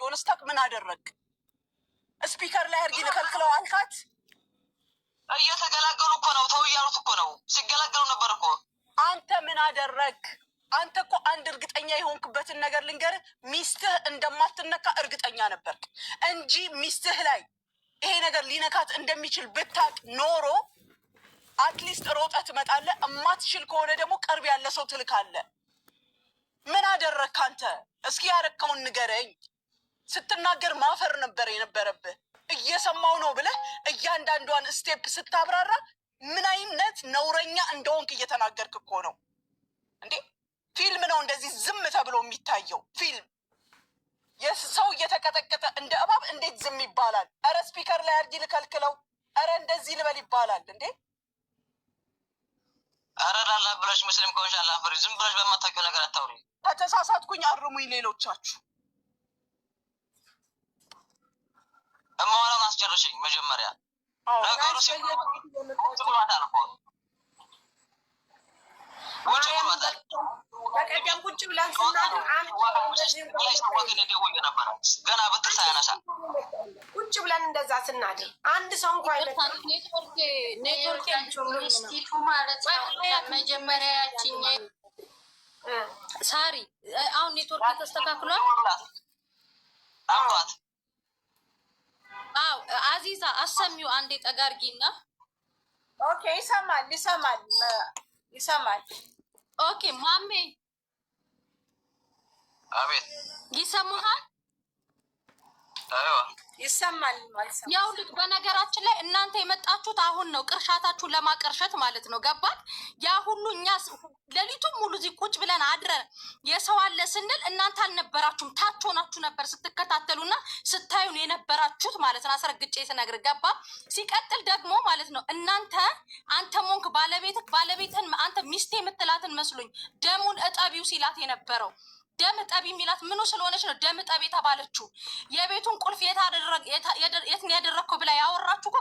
እንደሆነ ስታቅ ምን አደረግ? ስፒከር ላይ አድርጊ ልከልክለው አልካት። እየተገላገሉ እኮ ነው። ተው እያሉት እኮ ነው። ሲገላገሉ ነበር እኮ። አንተ ምን አደረግ? አንተ እኮ አንድ እርግጠኛ የሆንክበትን ነገር ልንገርህ፣ ሚስትህ እንደማትነካ እርግጠኛ ነበር እንጂ ሚስትህ ላይ ይሄ ነገር ሊነካት እንደሚችል ብታቅ ኖሮ አትሊስት ሮጠህ ትመጣለህ። እማትችል ከሆነ ደግሞ ቅርብ ያለ ሰው ትልካለህ። ምን አደረግክ አንተ? እስኪ ያረከውን ንገረኝ። ስትናገር ማፈር ነበር የነበረብህ። እየሰማው ነው ብለህ እያንዳንዷን ስቴፕ ስታብራራ ምን አይነት ነውረኛ እንደሆንክ እየተናገርክ እኮ ነው እንዴ። ፊልም ነው እንደዚህ ዝም ተብሎ የሚታየው? ፊልም የሰው እየተቀጠቀጠ እንደ እባብ እንዴት ዝም ይባላል? እረ ስፒከር ላይ አድርጊ ልከልክለው፣ እረ እንደዚህ ልበል ይባላል እንዴ? አረ ላላ ብለሽ ሙስሊም ከሆንሽ አላፈሪ። ዝም ብለሽ በማታውቂው ነገር አታውሪ። ከተሳሳትኩኝ አርሙኝ ሌሎቻችሁ። እማዋላውን አስጨርሽኝ መጀመሪያ። ነገሩ ሲማታል እኮ በቀደም ቁጭ ብለን ስናድር ገና ብትር ሳያነሳ ቁጭ ብለን እንደዛ ስናድር አንድ ሰው እንኳን ኔትወርክ ማለት ነው። መጀመሪያ ያቺኝ ሳሪ አሁን ኔትወርክ ተስተካክሏል። አውቃት አው አዚዛ አሰሚው አንዴ ጠጋርጊና። ኦኬ ይሰማል ይሰማል ይሰማል። ኦኬ ማሜ አቤት ይሰማሃል? አይዋ ይሰማል ማለት ነው። ያው ልክ በነገራችን ላይ እናንተ የመጣችሁት አሁን ነው ቅርሻታችሁን ለማቀርሸት ማለት ነው። ገባት? ያ ሁሉ እኛ ሌሊቱን ሙሉ እዚህ ቁጭ ብለን አድረን የሰው አለ ስንል እናንተ አልነበራችሁም። ታች ሆናችሁ ነበር ስትከታተሉና ስታዩን የነበራችሁት ማለት ነው። አስረግጬ ስነግር ገባ? ሲቀጥል ደግሞ ማለት ነው እናንተ አንተ ሞንክ ባለቤትን አንተ ሚስቴ የምትላትን መስሎኝ ደሙን እጠቢው ሲላት የነበረው ደም ጠቢ የሚላት ምኑ ስለሆነች ነው ደም ጠቢ የተባለችው? የቤቱን ቁልፍ የት ያደረግከው ብላ ያወራችሁ እኮ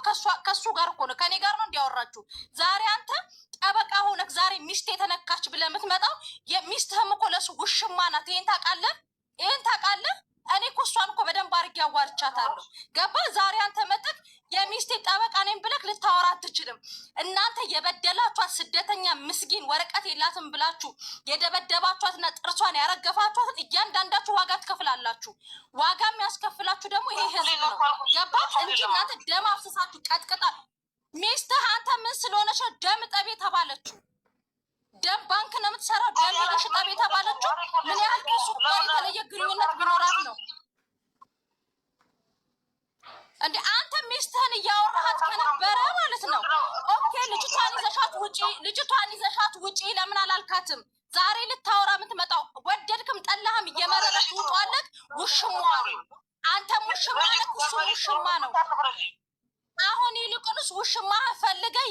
ከሱ ጋር እኮ ነው፣ ከኔ ጋር ነው እንዲያወራችሁ። ዛሬ አንተ ጠበቃ ሆነክ ዛሬ ሚስት የተነካች ብለህ የምትመጣው የሚስትህም እኮ ለሱ ውሽማ ናት። ይሄን ታውቃለህ? ይሄን ታውቃለህ? እኔ እኮ እሷን እኮ በደንብ አድርጌ አዋርቻታለሁ። ገባ? ዛሬ አንተ መጥተህ የሚስቴ ጠበቃ ነኝ ብለህ ልታወራ አትችልም። እናንተ የበደላችኋት ስደተኛ ምስኪን ወረቀት የላትም ብላችሁ የደበደባችኋትና ጥርሷን ያረገፋችኋት እያንዳንዳችሁ ዋጋ ትከፍላላችሁ። ዋጋ የሚያስከፍላችሁ ደግሞ ይሄ ህዝብ ነው። ገባ? እንጂ እናንተ ደም አፍስሳችሁ ቀጥቅጣ ሚስትህ አንተ ምን ስለሆነች ደም ጠቢ ተባለችው? ደም ባንክ ነው የምትሰራው። ደም ሄደሽ ጠቢ ተባለችው? ምን ያህል ከሱ ጋር የተለየ ግንኙነት ቢኖራት ነው እንዴ? አንተ ሚስትህን እያወራሃት ከነበረ ማለት ነው። ኦኬ ልጅቷን ይዘሻት ውጪ ለምን አላልካትም? ዛሬ ልታወራ የምትመጣው ወደድክም ጠላህም እየመረረች ውጧለክ። ውሽሟ አንተም ውሽማ ነክ፣ እሱ ውሽማ ነው። አሁን ይልቁንስ ውሽማ ፈልገህ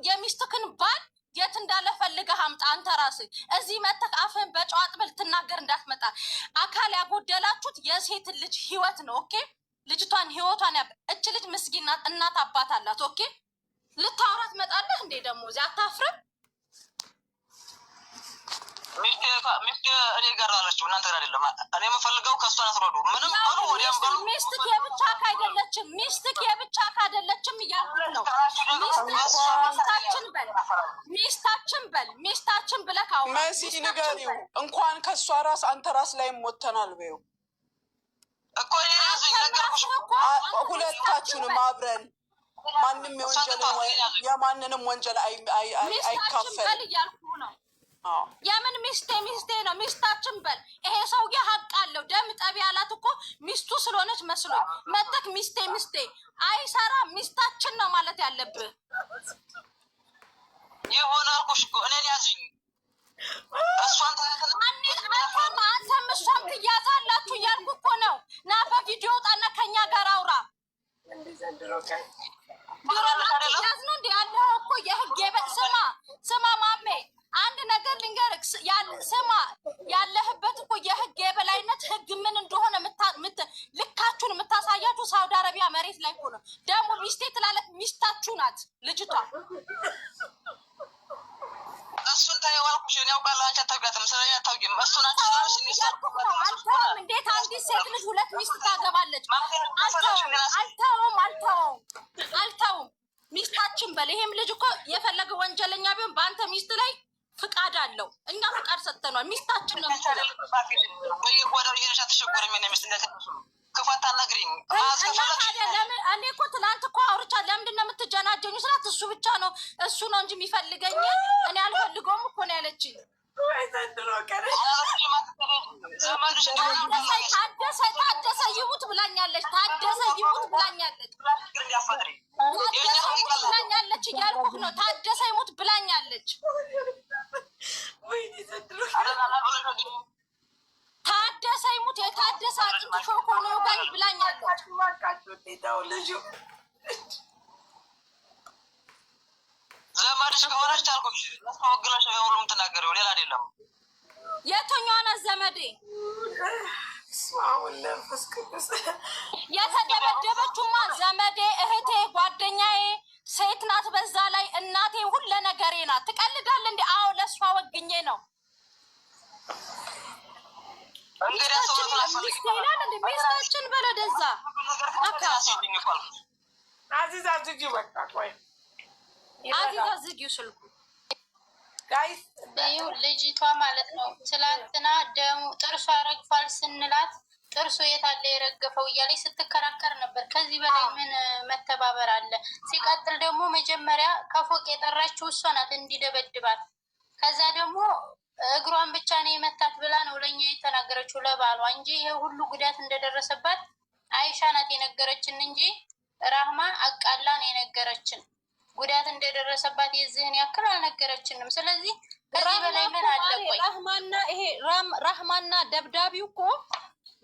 የሚስትክን ባል የት እንዳለ ፈልገህ አምጣ። አንተ ራስህ እዚህ መተህ አፍህን በጨዋጥ ብል ትናገር እንዳትመጣ። አካል ያጎደላችሁት የሴት ልጅ ህይወት ነው። ኦኬ ልጅቷን ህይወቷን እች ልጅ ምስኪን ናት፣ እናት አባት አላት። ኦኬ ልታወራት መጣለህ እንዴ? ደግሞ እዚህ አታፍርም? ሚስት እኔ ጋር አለችው፣ እናንተ ጋር አይደለም። እኔ የምፈልገው ከእሷ አትሮዱ ምንም ባሉ ወዲያም ባሉ ሚስትክ የብቻ ካይደለችም ሚስትክ የብቻ ካይደለችም እያልኩ ነው። ሚስታችን ብለህ ካው መሲ ንገሪው። እንኳን ከእሷ ራስ አንተ ራስ ላይም ሞተናል በይው እኮ ሁለታችሁንም አብረን ማንም የማንንም ወንጀል አይካፈል እያልኩ ነው። የምን ሚስቴ ነው? ሚስታችን በል። ይሄ ሰውዬ ሀቅ አለው። ደም ጠቢ ያላት እኮ ሚስቱ ስለሆነች መስሎኝ መተክ ሚስቴ አይሰራ ሚስታችን ነው ማለት ያለብህ። የሆነ አልኩሽ እኮ እኔን ያዝኝ። አንተም እሷም ትያዛላችሁ እያልኩ እኮ ነው። ና በቪዲዮ ውጣና ከኛ ጋር አውራ። ድሮ ትያዝ ነው እንዲ ያለው እኮ የህግ ስማ ማሜ አንድ ነገር ልንገርህ። ስማ ያለህበት እኮ የህግ የበላይነት ህግ ምን እንደሆነ ልካችሁን የምታሳያችሁ ሳውዲ አረቢያ መሬት ላይ እኮ ነው። ደግሞ ሚስቴ ትላለች። ሚስታችሁ ናት ልጅቷ። እሱን ታየው አልኩሽ። ግን ያውቃል አንቺ አታውቂያትም ስለኛ አታውቂም እሱን አንቺ አልተውም እንዴት አንዲት ሴት ልጅ ሁለት ሚስት ታገባለች አልተውም ሚስታችን በል ይሄም ልጅ እኮ የፈለገ ወንጀለኛ ቢሆን በአንተ ሚስት ላይ ፍቃድ አለው እኛ ፍቃድ ሰጥተናል ሚስታችን ነው የምትለው በየጓዳው እየሄደሽ አትሸጎረም የኔ ሚስት እንደተነሱ ክፋት አናግሪኝ እኔ እኮ ትናንት እኮ አውርቻ ለምንድን ነው የምትጀናጀኙ ስላት እሱ ብቻ ነው እሱ ነው እንጂ የሚፈልገኝ እኔ አልፈልገውም እኮ ነው ያለችኝ ታደሰ ይሙት ብላኛለች እያልኩህ ነው ታደሰ ይሙት ብላኛለች ታደሰ ይሙት የታደሰ አጥንት ሾኮ ነው ጋር ብላኛለች ዘመድሽ ከሆነች አልኩሽ ለስተወግለሽ ነው ሁሉም ተናገረው ሌላ አይደለም የትኛዋ ናት ዘመዴ የተደበደበችማ ዘመዴ እህቴ ጓደኛዬ ሴት ናት በዛ ላይ እናቴ ሁሉ ነገሬ ናት ትቀልዳለህ እንዴ አዎ ለእሷ ወግኜ ነው ሚስታችን በለደዛ አዚዛ ዝጊው በቃ ቆይ አዚዛ ዝጊው ስልኩ ጋይስ ልጅቷ ማለት ነው ትላንትና ደሙ ጥርሷ ረግፏል ስንላት ጥርሱ የታለ የረገፈው እያለች ስትከራከር ነበር ከዚህ በላይ ምን መተባበር አለ ሲቀጥል ደግሞ መጀመሪያ ከፎቅ የጠራችው እሷ ናት እንዲደበድባት ከዛ ደግሞ እግሯን ብቻ ነው የመታት ብላ ነው ለኛ የተናገረችው ለባሏ እንጂ ይሄ ሁሉ ጉዳት እንደደረሰባት አይሻ ናት የነገረችን እንጂ ራህማ አቃላ ነው የነገረችን ጉዳት እንደደረሰባት የዚህን ያክል አልነገረችንም ስለዚህ ከዚህ በላይ ምን አለ ቆይ ራህማና ይሄ ራህማና ደብዳቢው እኮ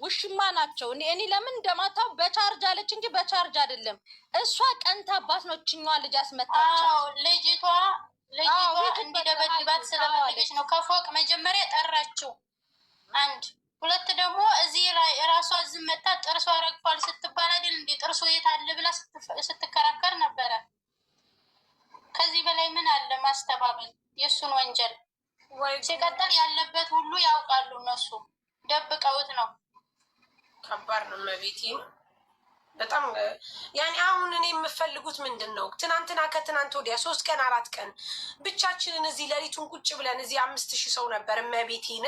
ውሽማ ናቸው እኔ ለምን እንደማታው በቻርጅ አለች እንጂ በቻርጅ አይደለም እሷ ቀንታባት ነው እችኛዋ ልጅ አስመታቻት ልጅቷ እንዲደበድባት ስለፈለገች ነው ከፎቅ መጀመሪያ ጠራችው አንድ ሁለት ደግሞ እዚህ ላይ ራሷ ዝመታ ጥርሷ ረግፏል ስትባል አይደል እንዴ ጥርሱ የት አለ ብላ ስትከራከር ነበረ ከዚህ በላይ ምን አለ ማስተባበል የሱን ወንጀል ሲቀጥል ያለበት ሁሉ ያውቃሉ እነሱ ደብቀውት ነው ከባድ ነው መቤቴ በጣም ያኔ አሁን እኔ የምፈልጉት ምንድን ነው ትናንትና ከትናንት ወዲያ 3 ቀን 4 ቀን ብቻችንን እዚህ ሌሊቱን ቁጭ ብለን እዚህ 5000 ሰው ነበር መቤቴን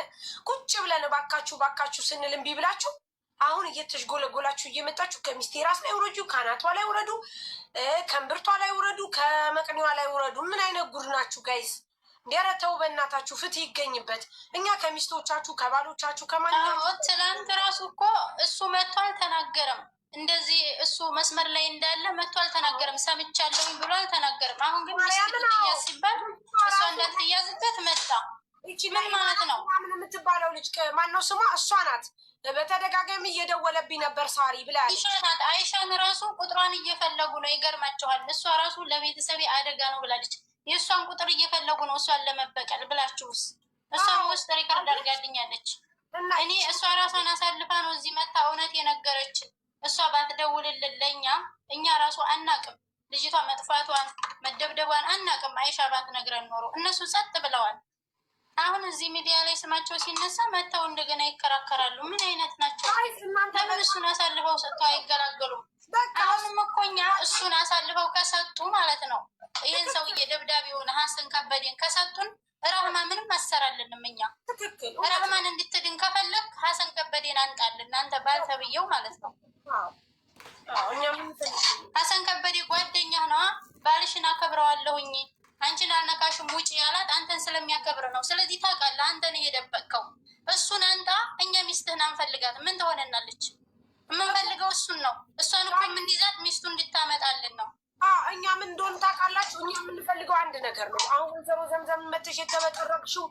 ቁጭ ብለን ባካችሁ ስንል እምቢ ብላችሁ አሁን እየተሽጎለጎላችሁ እየመጣችሁ ከሚስቴ ራስ ላይ ውረዱ ካናቷ ላይ ውረዱ ከእምብርቷ ላይ ውረዱ ከመቅኒዋ ላይ ውረዱ ምን አይነት ጉድ ናችሁ ጋይስ እንዲያረተው በእናታችሁ ፍትህ ይገኝበት እኛ ከሚስቶቻችሁ ከባሎቻችሁ ከማንኛውም ትናንት ራሱ እኮ እሱ መጥቶ አልተናገረም እንደዚህ እሱ መስመር ላይ እንዳለ መጥቶ አልተናገረም ሰምቻለሁኝ ብሎ አልተናገረም አሁን ግን ሚስቱ ትያዝ ሲባል እሷ እንዳትያዝበት መጣ ምን ማለት ነው ምን የምትባለው ልጅ ማነው ስሟ እሷ ናት በተደጋጋሚ እየደወለብኝ ነበር ሳሪ ብላለች አይሻን ራሱ ቁጥሯን እየፈለጉ ነው ይገርማቸዋል እሷ ራሱ ለቤተሰቤ አደጋ ነው ብላለች የእሷን ቁጥር እየፈለጉ ነው እሷን ለመበቀል ብላችሁስ እሷን ውስጥ ሪከርድ አድርጋልኛለች እኔ እሷ ራሷን አሳልፋ ነው እዚህ መታ እውነት የነገረችን እሷ ባትደውልልን ለእኛ እኛ ራሱ አናቅም ልጅቷ መጥፋቷን መደብደቧን አናቅም አይሻ ባትነግረን ኖሮ እነሱ ጸጥ ብለዋል አሁን እዚህ ሚዲያ ላይ ስማቸው ሲነሳ መጥተው እንደገና ይከራከራሉ ምን አይነት ናቸው ለምን እሱን አሳልፈው ሰጥተው አይገላገሉም አሁንም እኮ እኛ እሱን አሳልፈው ከሰጡ ማለት ነው ይህን ሰውዬ ደብዳቤውን ሀሰን ከበዴን ከሰጡን ራህማ ምንም አሰራልንም እኛ ራህማን እንድትድን ከፈለግ ሀሰን ከበዴን አንጣልን አንተ ባልተብየው ማለት ነው ሀሰን ከበዴ ጓደኛ ነዋ ባልሽን አከብረዋለሁኝ አንቺን አልነካሽም ውጭ ያላት አንተን ስለሚያከብር ነው ስለዚህ ታውቃለህ አንተን የደበቅከው እሱን አንጣ እኛ ሚስትህን አንፈልጋት ምን ትሆነናለች የምንፈልገው እሱን ነው እሷን እኮ የምንይዛት ሚስቱ እንድታመጣልን ነው እኛ ምን እንደሆነ ታውቃላችሁ እኛ የምንፈልገው አንድ ነገር ነው አሁን ወይዘሮ ዘምዘም መተሽ የተበጠረቅሽው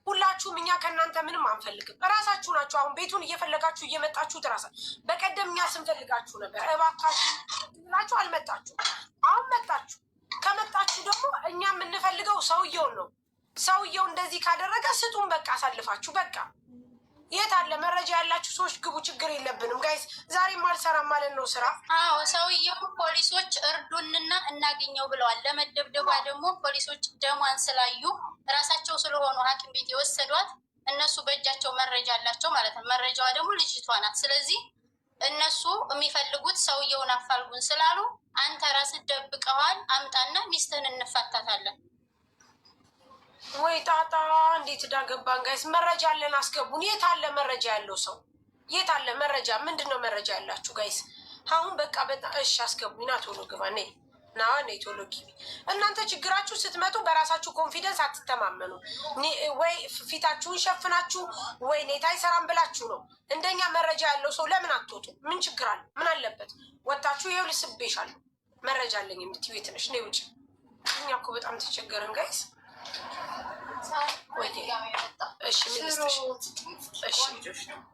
ሁላችሁም እኛ ከእናንተ ምንም አንፈልግም እራሳችሁ ናችሁ አሁን ቤቱን እየፈለጋችሁ እየመጣችሁ ትራሳ በቀደም እኛ ስንፈልጋችሁ ነበር እባካችሁ ብላችሁ አልመጣችሁ አሁን መጣችሁ ከመጣችሁ ደግሞ እኛ የምንፈልገው ሰውየውን ነው ሰውየው እንደዚህ ካደረገ ስጡን በቃ አሳልፋችሁ በቃ የት አለ መረጃ ያላችሁ ሰዎች ግቡ ችግር የለብንም ጋይስ ዛሬም አልሰራም ማለት ነው ስራ። አዎ ሰውየው ፖሊሶች እርዱንና እናገኘው ብለዋል። ለመደብደቧ ደግሞ ፖሊሶች ደሟን ስላዩ ራሳቸው ስለሆኑ ሐኪም ቤት የወሰዷት እነሱ በእጃቸው መረጃ አላቸው ማለት ነው። መረጃዋ ደግሞ ልጅቷ ናት። ስለዚህ እነሱ የሚፈልጉት ሰውየውን አፋልጉን ስላሉ አንተ ራስህ ደብቀዋል፣ አምጣና ሚስትህን እንፋታታለን። ወይ ጣጣ! እንዴት ዳገባን ጋይስ። መረጃ አለን አስገቡን። የት አለ መረጃ ያለው ሰው? የት አለ መረጃ? ምንድን ነው መረጃ ያላችሁ ጋይስ? አሁን በቃ በጣም እሺ፣ አስገቡኝ። ና ቶሎ ግባ። ነይ ና ነይ ቶሎ ግቢ። እናንተ ችግራችሁ ስትመጡ በራሳችሁ ኮንፊደንስ አትተማመኑ። ወይ ፊታችሁን ሸፍናችሁ ወይ ኔታ አይሰራም ብላችሁ ነው። እንደኛ መረጃ ያለው ሰው ለምን አትወጡ? ምን ችግር አለ? ምን አለበት? ወጣችሁ ይኸው ልስቤሻለሁ። መረጃ አለኝ የምትይው የት ነሽ? ነይ ውጭ። እኛ እኮ በጣም ተቸገርን ጋይስ። እሺ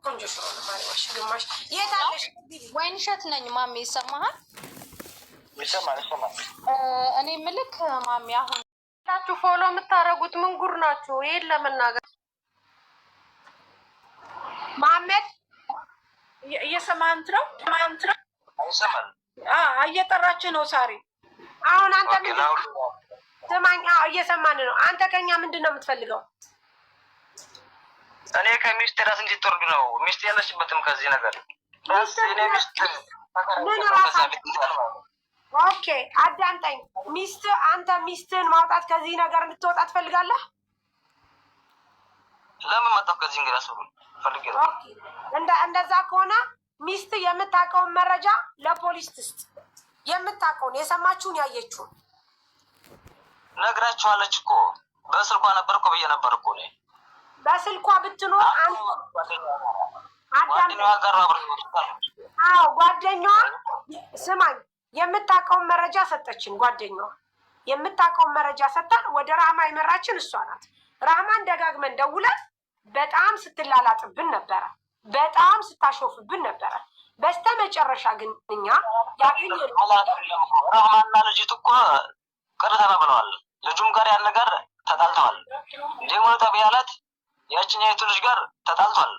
ቆንጆ ሽሮ ነው ማሪማሽ። ግማሽ የት አለሽ? ወይን እሸት ነኝ ማሜ። ይሰማሃል? ይሰማል። እኔ ምልክ ማሜ፣ አሁን ታችሁ ፎሎ የምታረጉት ምን ጉር ናችሁ? ይሄን ለመናገር መሀመድ እየሰማንት ነው። ይሰማል። እየጠራች ነው ሳሪ። አሁን አንተ ስማኝ፣ እየሰማን ነው። አንተ ከኛ ምንድን ነው የምትፈልገው? እኔ ከሚስት ራስ እንዲትወርዱ ነው። ሚስት ያለችበትም ከዚህ ነገር ኦኬ፣ አዳምጠኝ። አንተ ሚስትህን ማውጣት ከዚህ ነገር እንድትወጣ ትፈልጋለህ? ለምን መጣሁ ከዚህ እንግዲህ አስቡ ፈልጌ ነው። እንደዛ ከሆነ ሚስት የምታውቀውን መረጃ ለፖሊስ ትስጥ። የምታውቀውን የሰማችሁን ያየችውን ነግራችኋለች እኮ። በስልኳ ነበር እኮ ብዬ ነበር እኮ እኔ። በስልኳ ብትኖር ጓደኛዋ ጋር አዎ፣ ጓደኛዋ ስማኝ፣ የምታውቀውን መረጃ ሰጠችን። ጓደኛዋ የምታውቀውን መረጃ ሰጣን። ወደ ራህማ የመራችን እሷ ናት። ራህማን ደጋግመን ደውለን በጣም ስትላላጥብን ነበረ፣ በጣም ስታሾፍብን ነበረ። በስተመጨረሻ ግን እኛ ራህማና ልጅቱ እኮ ቅር ተባብለዋል። ልጁም ጋር ያን ነገር ተጣልተዋል። ደግሞ ተብያለት ያችኛይቱ ልጅ ጋር ተጣልቷል።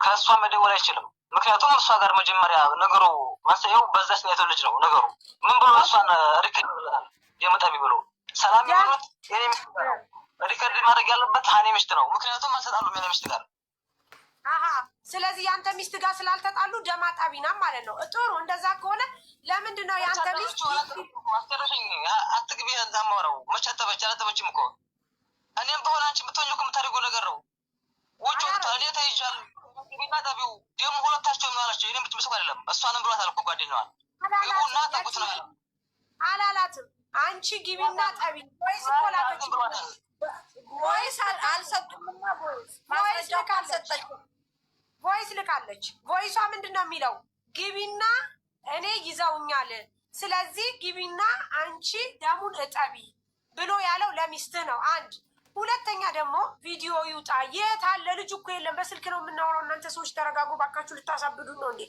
ከእሷ መደወል አይችልም። ምክንያቱም እሷ ጋር መጀመሪያ ነገሩ ማሰየው በዛችኛይቱ ልጅ ነው ነገሩ። ምን ብሎ እሷን ሪከርድ ብለናል የመጣቢ ብሎ ሰላም ያሉት የኔ ሚስት ነው። ሪከርድ ማድረግ ያለበት ሀኔ ሚስት ነው። ምክንያቱም አልተጣሉም የኔ ሚስት ጋር። ስለዚህ የአንተ ሚስት ጋር ስላልተጣሉ ደም አጣቢና ማለት ነው። ጥሩ፣ እንደዛ ከሆነ ለምንድን ነው የአንተ ሚስት ማስጨረሽኝ? አትግቢ እንዳማወራው መች አጠበች አላጠበችም እኮ። እኔም በሆነ አንቺ ብትሆኝ እኮ የምታደርገው ነገር ነው። ውጭ ወጥታ እኔ ተይዣለሁ ግቢና ጠቢው ደግሞ ሁለታቸው ምን አላቸው? እኔም ብትብስኩ አይደለም እሷንም ብሏታል እኮ ጓደኛዋን። ግቡና ጠቡት ነው ያለው። አላላትም። አንቺ ግቢና ጠቢ ወይስ እኮ ላከች ብሏታል። ወይስ አልሰጡምና ወይስ ልካለች። ቮይስ ልካለች። ቮይሷ ምንድን ነው የሚለው? ግቢና እኔ ይዘውኛል፣ ስለዚህ ግቢና አንቺ ደሙን እጠቢ ብሎ ያለው ለሚስትህ ነው። አንድ ሁለተኛ ደግሞ ቪዲዮ ይውጣ። የት አለ? ልጁ እኮ የለም። በስልክ ነው የምናወራው። እናንተ ሰዎች ተረጋጉ ባካችሁ፣ ልታሳብዱ ነው እንዴ?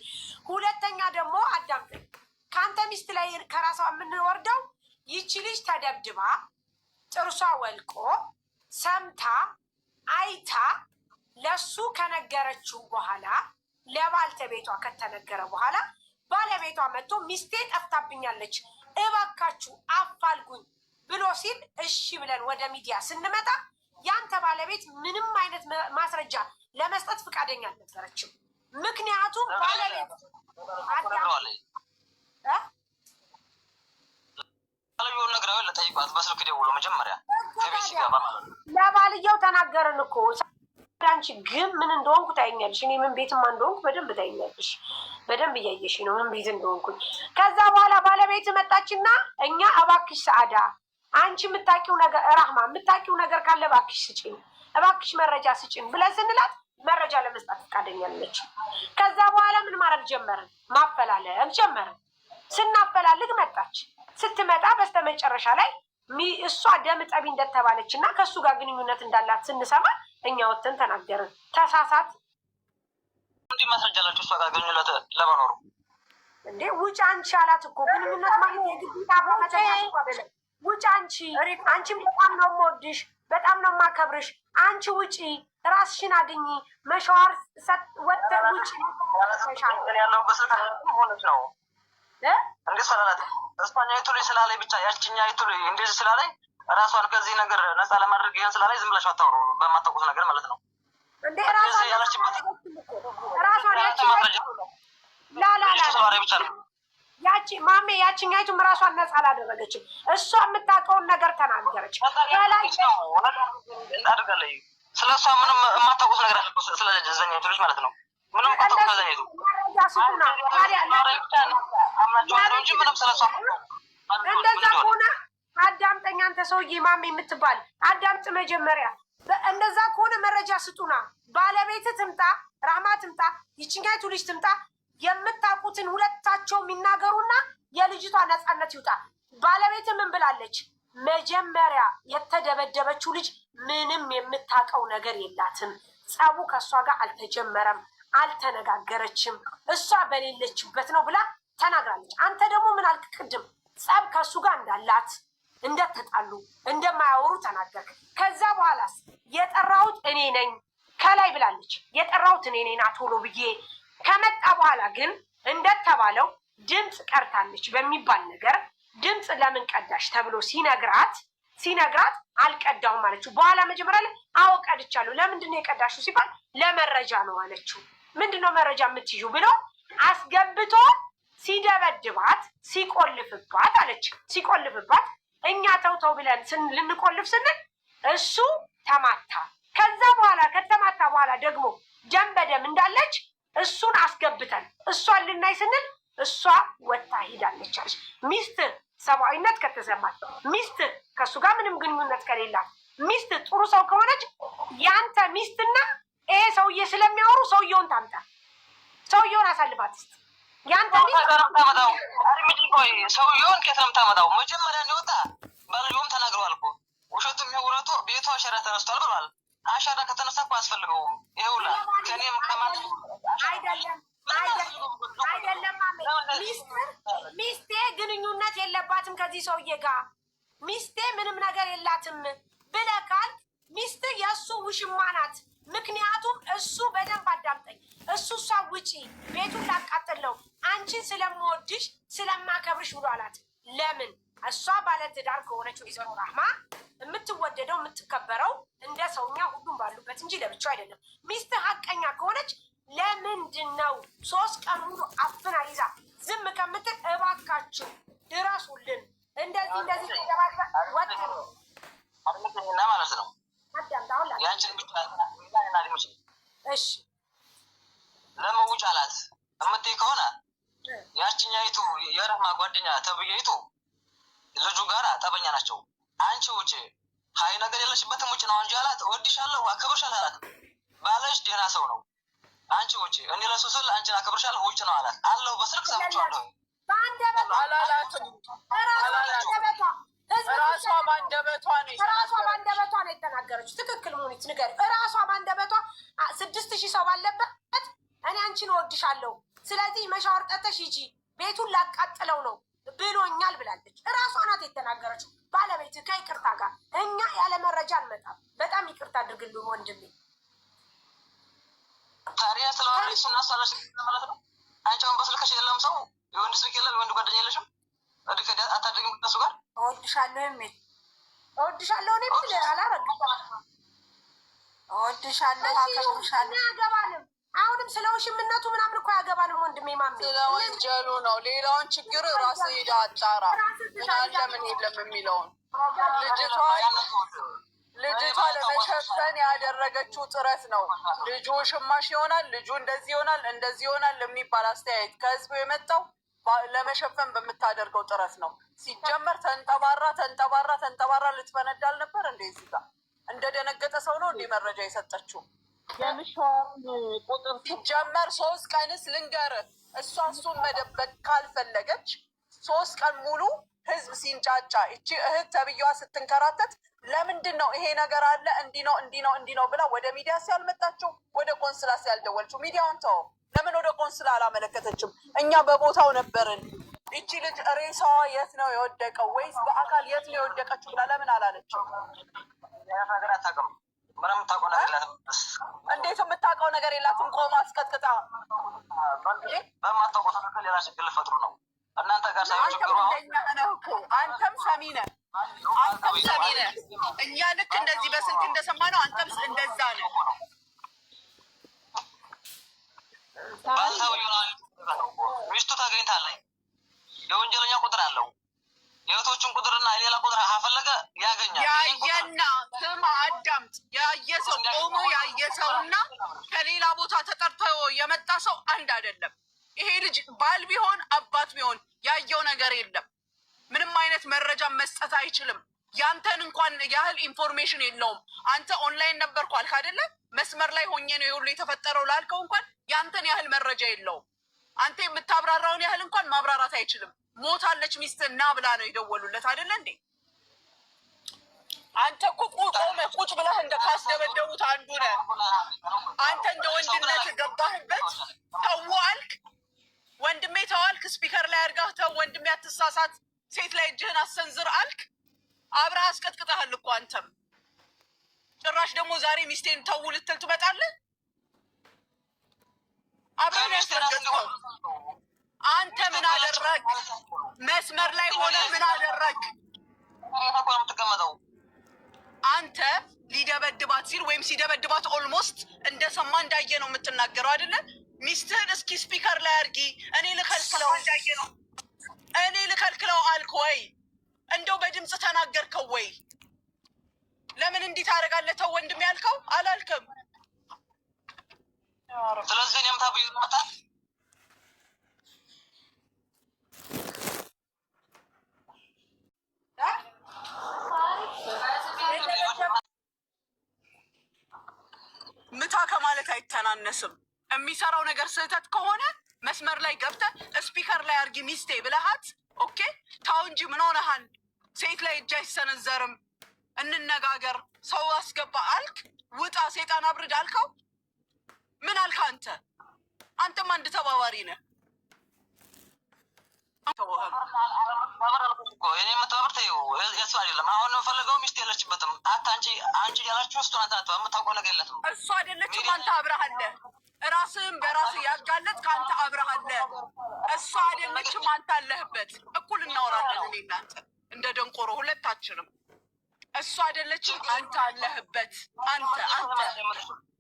ሁለተኛ ደግሞ አዳምጠኝ። ከአንተ ሚስት ላይ ከራሷ የምንወርደው ይቺ ልጅ ተደብድባ ጥርሷ ወልቆ ሰምታ አይታ ለሱ ከነገረችው በኋላ ለባልተቤቷ ከተነገረ በኋላ ባለቤቷ መጥቶ ሚስቴ ጠፍታብኛለች እባካችሁ አፋልጉኝ ብሎ ሲል እሺ ብለን ወደ ሚዲያ ስንመጣ ያንተ ባለቤት ምንም አይነት ማስረጃ ለመስጠት ፈቃደኛ አልነበረችም። ምክንያቱም ባለቤት ለባልየው ተናገርን እኮ። አንቺ ግን ምን እንደሆንኩ ታይኛለሽ። እኔ ምን ቤትማ እንደሆንኩ በደንብ ታይኛለሽ። በደንብ እያየሽ ነው ምን ቤት እንደሆንኩኝ። ከዛ በኋላ ባለቤት መጣችና እኛ እባክሽ ሰአዳ አንቺ የምታውቂው ነገር ራህማ የምታውቂው ነገር ካለ እባክሽ ስጭኝ፣ እባክሽ መረጃ ስጭኝ ብለን ስንላት መረጃ ለመስጣት ፈቃደኛ ነች። ከዛ በኋላ ምን ማድረግ ጀመርን? ማፈላለግ ጀመርን። ስናፈላልግ መጣች። ስትመጣ በስተመጨረሻ ላይ እሷ ደም ጠቢ እንደተባለች እና ከእሱ ጋር ግንኙነት እንዳላት ስንሰማ እኛ ወጥተን ተናገርን። ተሳሳት እንዲህ ማስረጃ አላችሁ እሷ ጋር ግንኙነት ለመኖሩ እንዴ? ውጭ አንቺ አላት እኮ ግንኙነት ማለት የግዴታ በመተኛት እኮ አይደለም። ውጭ አንቺ አንቺም በጣም ነው የምወድሽ፣ በጣም ነው የማከብርሽ። አንቺ ውጪ፣ ራስሽን አድኚ፣ መሻወር ወጥተሽ ውጪ ያለው በስልክ ሆነች ነው እንዴት ሰላላት እስፓኛይቱ ላይ ስላለኝ ብቻ ያችኛይቱ ላይ እንደዚህ ስላለኝ ራሷን ከዚህ ነገር ነፃ ለማድረግ ይሄን ስላለኝ ዝም ብላችሁ አታውሩ፣ በማታውቁት ነገር ማለት ነው። እንዴ ራሷን ያለችበት ራሷን ያቺ ማሜ ያቺኛይቱም ራሷን ነፃ አላደረገችም። እሷ የምታውቀውን ነገር ተናገረች። አድርጋለች። ስለ እሷ ምንም የማታውቁት ነገር አለ ስለ ዘኛይቱ ልጅ ማለት ነው። ምንም የማታውቁት ዘኛይቱ እንደዛ ከሆነ አዳምጠኝ አንተ ሰውዬ፣ ማሜ የምትባል አዳምጥ መጀመሪያ። እንደዛ ከሆነ መረጃ ስጡና፣ ባለቤት ትምጣ፣ ራህማ ትምጣ፣ ይችኛይቱ ልጅ ትምጣ፣ የምታውቁትን ሁለታቸው የሚናገሩና የልጅቷ ነፃነት ይውጣ። ባለቤት ምን ብላለች? መጀመሪያ የተደበደበችው ልጅ ምንም የምታውቀው ነገር የላትም፣ ጸቡ ከእሷ ጋር አልተጀመረም፣ አልተነጋገረችም፣ እሷ በሌለችበት ነው ብላ ተናግራለች። አንተ ደግሞ ምን አልክ ቅድም? ጸብ ከእሱ ጋር እንዳላት እንደተጣሉ እንደማያወሩ ተናገርክ። ከዛ በኋላስ የጠራሁት እኔ ነኝ ከላይ ብላለች። የጠራሁት እኔ ነኝ ቶሎ ብዬ ከመጣ በኋላ ግን እንደተባለው ድምፅ ቀርታለች በሚባል ነገር ድምፅ ለምን ቀዳሽ ተብሎ ሲነግራት አልቀዳውም አለችው። በኋላ መጀመሪያ ላይ አዎ ቀድቻለሁ። ለምንድን ነው የቀዳሽው ሲባል ለመረጃ ነው አለችው። ምንድነው መረጃ የምትይዙ ብሎ አስገብቶ ሲደበድባት ሲቆልፍባት አለች። ሲቆልፍባት እኛ ተውተው ብለን ልንቆልፍ ስንል እሱ ተማታ። ከዛ በኋላ ከተማታ በኋላ ደግሞ ደም በደም እንዳለች እሱን አስገብተን እሷን ልናይ ስንል እሷ ወጣ ሄዳለች አለች። ሚስት ሰብአዊነት ከተሰማት፣ ሚስት ከእሱ ጋር ምንም ግንኙነት ከሌላት፣ ሚስት ጥሩ ሰው ከሆነች ያንተ ሚስትና ይሄ ሰውዬ ስለሚያወሩ ሰውየውን ታምጣ፣ ሰውየውን አሳልፋት ስ ያንተ ሰውየውን ከየት ነው የምታመጣው? መጀመሪያ እንደወጣ ባልየውም ተናግረዋል እኮ ውሸቱም ይውረቱ ቤቱ አሻራ ተነስቷል ብሏል። አሻራ ከተነሳ እኮ አያስፈልገውም። ይኸውላ ከኔም ከማለት አይደለም ሚስቴ ግንኙነት የለባትም ከዚህ ሰውዬ ጋር፣ ሚስቴ ምንም ነገር የላትም ብለህ ካልክ ሚስት የእሱ ውሽማ ናት። ምክንያቱም እሱ በደንብ አዳምጠኝ፣ እሷ ውጪ ቤቱን ላቃጥለው አንቺን ስለምወድሽ ስለማከብርሽ ብሎ አላት። ለምን? እሷ ባለትዳር ከሆነች ወይዘሮ ራህማ የምትወደደው የምትከበረው እንደ ሰውኛ ሁሉም ባሉበት እንጂ ለብቻው አይደለም። ሚስት ሀቀኛ ከሆነች ለምንድን ነው 3 ቀን ሙሉ አፍና ይዛ ዝም ከምትል እባካችሁ ድረሱልን፣ እንደዚህ ወጥና ማለት ነው። ያንቺን ብቻ እሺ ለመውጭ አላት እምትይ ከሆነ ያችኛይቱ የረህማ ጓደኛ ተብዬይቱ ልጁ ጋር ጠበኛ ናቸው። አንቺ ውጭ ሀይ ነገር የለሽበትም ውጭ ነው እንጂ አላት። እወድሻለሁ አከብርሻለሁ አላት። ባለሽ ደህና ሰው ነው። አንቺ ውጭ እኔ ለሱ ስል አንቺን አከብርሻለሁ ውጭ ነው አላት። አለው በስልክ ሰምቼዋለሁ። ራሷ ባንደበቷ ነው የተናገረችው። ትክክል ሙኒት ንገር። ራሷ ባንደበቷ 6000 ሰው ባለበት እኔ አንቺን እወድሻለሁ፣ ስለዚህ መሻወር ጠጥተሽ ሂጂ ቤቱን ላቃጥለው ነው ብሎኛል ብላለች። እራሷ ናት የተናገረችው። ባለቤት ከይቅርታ ጋር እኛ ያለ መረጃ አንመጣም። በጣም ይቅርታ አድርግልኝ ወንድሜ። ታዲያ ስለሆነ እሱና ሰላሽ ማለት ነው። አንቺ አሁን በስልክሽ የለም ሰው የወንድ ስልክ የለም፣ የወንድ ጓደኛ የለሽም። እድከ አታድርግም ከሱ ጋር እወድሻለሁ የሚል እወድሻለሁ እኔ ብል አላረግም። እወድሻለሁ አከብርሻለሁ አያገባንም። አሁንም ስለ ውሽምነቱ ምናምን እኮ አያገባንም ወንድሜ። ማሜ ስለ ወንጀሉ ነው። ሌላውን ችግር ራስ ሄዳ አጣራ ምን አለ ምን የለም የሚለውን ልጅቷ ለመሸፈን ያደረገችው ጥረት ነው። ልጁ ሽማሽ ይሆናል፣ ልጁ እንደዚህ ይሆናል፣ እንደዚህ ይሆናል የሚባል አስተያየት ከህዝቡ የመጣው ለመሸፈን በምታደርገው ጥረት ነው። ሲጀመር ተንጠባራ ልትፈነዳል ነበር። እንደዚህ ጋር እንደደነገጠ ሰው ነው እንዲህ መረጃ የሰጠችው። ሲጀመር 3 ቀንስ ልንገርህ፣ እሷ እሱን መደበቅ ካልፈለገች 3 ቀን ሙሉ ህዝብ ሲንጫጫ እቺ እህት ተብዬዋ ስትንከራተት ለምንድን ነው ይሄ ነገር አለ እንዲህ ነው ብላ ወደ ሚዲያ ሲያልመጣችው፣ ወደ ቆንስላ ሲያልደወልችው? ሚዲያውን ተው፣ ለምን ወደ ቆንስላ አላመለከተችም? እኛ በቦታው ነበርን። እቺ ልጅ ሬሳዋ የት ነው የወደቀው ወይስ በአካል የት ነው የወደቀችው ብላ ለምን አላለችም? ነገር አታውቅም። ምንም የምታውቀው ነገር የላትም። እንዴት የምታውቀው ነገር የላትም? ቆማ አስቀጥቅጣ በማታውቀው ነገር ሌላ ችግር ልፈጥሩ ነው እናንተ ጋር ሳይሆን ችግሩ አንተም ሰሚ ነህ። አንተም ሰሚ ነህ። እኛ ልክ እንደዚህ በስልክ እንደሰማነው አንተም እንደዛ ነው። ሚስቱ ተገኝታለች። የወንጀለኛ ቁጥር አለው። የእህቶቹን ቁጥርና የሌላ ቁጥር ካፈለገ ያገኛል። ያየና ስማ አዳምጥ። ያየ ሰው ቆሞ ያየ ሰውና ከሌላ ቦታ ተጠርቶ የመጣ ሰው አንድ አይደለም። ይሄ ልጅ ባል ቢሆን አባት ቢሆን ያየው ነገር የለም። ምንም አይነት መረጃ መስጠት አይችልም። ያንተን እንኳን ያህል ኢንፎርሜሽን የለውም። አንተ ኦንላይን ነበርኩ አልክ አይደለ? መስመር ላይ ሆኜ ነው የሁሉ የተፈጠረው ላልከው እንኳን ያንተን ያህል መረጃ የለውም። አንተ የምታብራራውን ያህል እንኳን ማብራራት አይችልም። ሞታለች ሚስት እና ብላ ነው የደወሉለት አይደለ እንዴ? አንተ እኮ ቆመህ ቁጭ ብለህ እንደ ካስደበደቡት አንዱ ነህ። አንተ እንደ ወንድነት ገባህበት። ተው አልክ ወንድሜ፣ ተው አልክ። ስፒከር ላይ አድርጋህ ተው ወንድሜ አትሳሳት፣ ሴት ላይ እጅህን አሰንዝር አልክ። አብረህ አስቀጥቅጠሃል እኮ አንተም። ጭራሽ ደግሞ ዛሬ ሚስቴን ተው ልትል ትመጣለህ። አብረን ያስረገጥከው አንተ ምን አደረግ? መስመር ላይ ሆነ ምን አደረግ? አንተ ሊደበድባት ሲል ወይም ሲደበድባት ኦልሞስት እንደሰማ እንዳየ ነው የምትናገረው አይደለ? ሚስትህን እስኪ ስፒከር ላይ አድርጊ፣ እኔ ልከልክለው እንዳየ ነው እኔ ልከልክለው አልክ ወይ? እንደው በድምፅ ተናገርከው ወይ? ለምን እንዲህ ታደርጋለህ? ተው ወንድም ያልከው አላልክም? ስለዚህ እኔም ታብዩ መጣ ምታ ከማለት አይተናነስም። የሚሰራው ነገር ስህተት ከሆነ መስመር ላይ ገብተህ ስፒከር ላይ አድርጊ ሚስቴ ብለሃት ኦኬ ታው እንጂ ምን ሆነሃል? ሴት ላይ እጅ አይሰነዘርም፣ እንነጋገር፣ ሰው አስገባ አልክ። ውጣ ሴጣን አብርድ አልከው። ምን አልክ አንተ? አንተም አንድ ተባባሪ ነህ። እኔ መተባበር ተይው፣ የሱ አይደለም። አሁን የምፈልገው ሚስት የለችበትም። አንቺ ያላችሁ እሱ ናት። የምታውቀው ነገር የለትም። እሱ አይደለችም። አንተ አብረሃለህ። ራስህን በራስህ ያጋለጥ ከአንተ አብረሃለህ። እሱ አይደለችም። አንተ አለህበት። እኩል እናወራለን እኔ እናንተ እንደ ደንቆሮ ሁለታችንም። እሱ አይደለችም። አንተ አለህበት። አንተ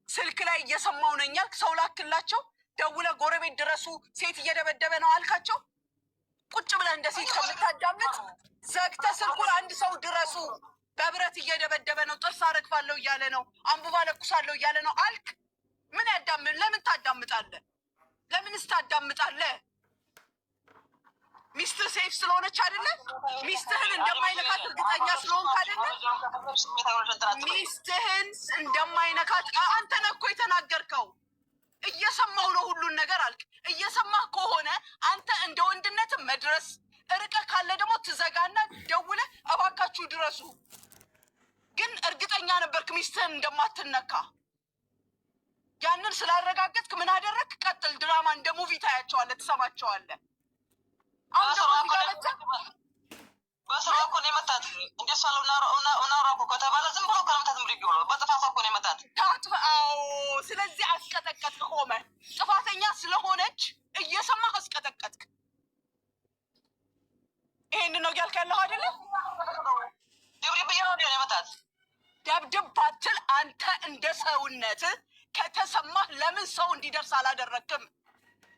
ስልክ ላይ እየሰማው ነኝ ያልክ ሰው ላክላቸው። ደውለህ ጎረቤት ድረሱ ሴት እየደበደበ ነው አልካቸው። ቁጭ ብለህ እንደ ሴት ከምታዳምጥ ዘግተህ ስልኩን አንድ ሰው ድረሱ፣ በብረት እየደበደበ ነው፣ ጥርስ አረግፋለሁ እያለ ነው፣ አንቡባ ለኩሳለሁ እያለ ነው አልክ። ምን ያዳምን? ለምን ታዳምጣለህ? ለምንስ ታዳምጣለህ? ሚስትህ ሴፍ ስለሆነች አይደለ? ሚስትህን እንደማይነካት እርግጠኛ ስለሆንክ አይደለ? ሚስትህን እንደማይነካት አንተ ነህ እኮ የተናገርከው። እየሰማሁ ነው ሁሉን ነገር አልክ። እየሰማህ ከሆነ አንተ እንደ ወንድነት መድረስ፣ ርቀህ ካለ ደግሞ ትዘጋና ደውለህ እባካችሁ ድረሱ። ግን እርግጠኛ ነበርክ ሚስትህን እንደማትነካ። ያንን ስላረጋገጥክ ምን አደረግክ? ቀጥል። ድራማ እንደ ሙቪ ታያቸዋለህ፣ ትሰማቸዋለህ። አሁን ደግሞ በስራ እኮ ነው የመታት። እንዴት ሳለው እናውራ እኮ ከተባለ ዝም ብሎ ከለምታት ምድግ ብሎ በጥፋቷ እኮ ነው የመታት። አዎ፣ ስለዚህ አስቀጠቀጥክ። ቆመ ጥፋተኛ ስለሆነች እየሰማህ አስቀጠቀጥክ። ይሄን ነው ያልክ ያለኸው አይደለ? ድብድብ እያለ ነው የመታት። ደብድብ ባትል አንተ እንደ ሰውነት ከተሰማህ ለምን ሰው እንዲደርስ አላደረግክም?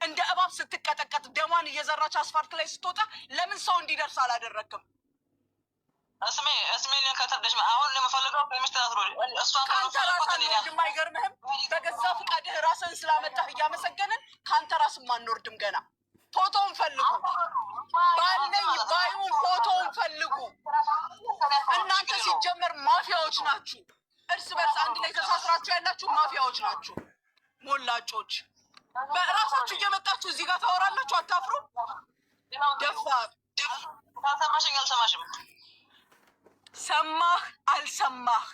እንደ እባብ ስትቀጠቀጥ ደሟን እየዘራች አስፋልት ላይ ስትወጣ ለምን ሰው እንዲደርስ አላደረግክም? እስሜ ከተደሽ አሁን የምፈልገው ሚስት ናት። ከአንተ ራስህ አንወርድም። አይገርምህም? በገዛ ፍቃድህ ራስህን ስላመጣህ እያመሰገንን ከአንተ ራስም አንወርድም። ገና ፎቶውን ፈልጉ፣ ባለኝ ባዩን ፎቶውን ፈልጉ። እናንተ ሲጀመር ማፊያዎች ናችሁ። እርስ በርስ አንድ ላይ ተሳስራችሁ ያላችሁ ማፊያዎች ናችሁ። ሞላጮች በራሳችሁ እየመጣችሁ እዚህ ጋር ታወራላችሁ። አታፍሩ? ደፋር። ሰማሽኝ አልሰማሽም? ሰማህ አልሰማህ፣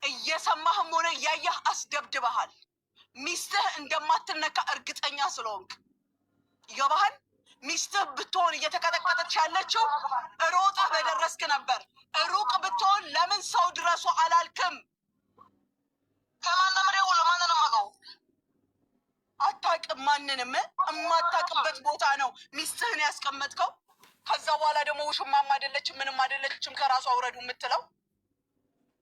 እየሰማህም ሆነ እያየህ አስደብድበሃል። ሚስትህ እንደማትነካ እርግጠኛ ስለሆንክ ይገባሃል። ሚስትህ ብትሆን እየተቀጠቀጠች ያለችው ሮጠህ በደረስክ ነበር። ሩቅ ብትሆን ለምን ሰው ድረሱ አላልክም? ከማንም ነው ለማንንም አውቀው አታውቅም። ማንንም የማታውቅበት ቦታ ነው ሚስትህን ያስቀመጥከው። ከዛ በኋላ ደግሞ ውሽማም አይደለችም ምንም አይደለችም ከራሱ አውረዱ የምትለው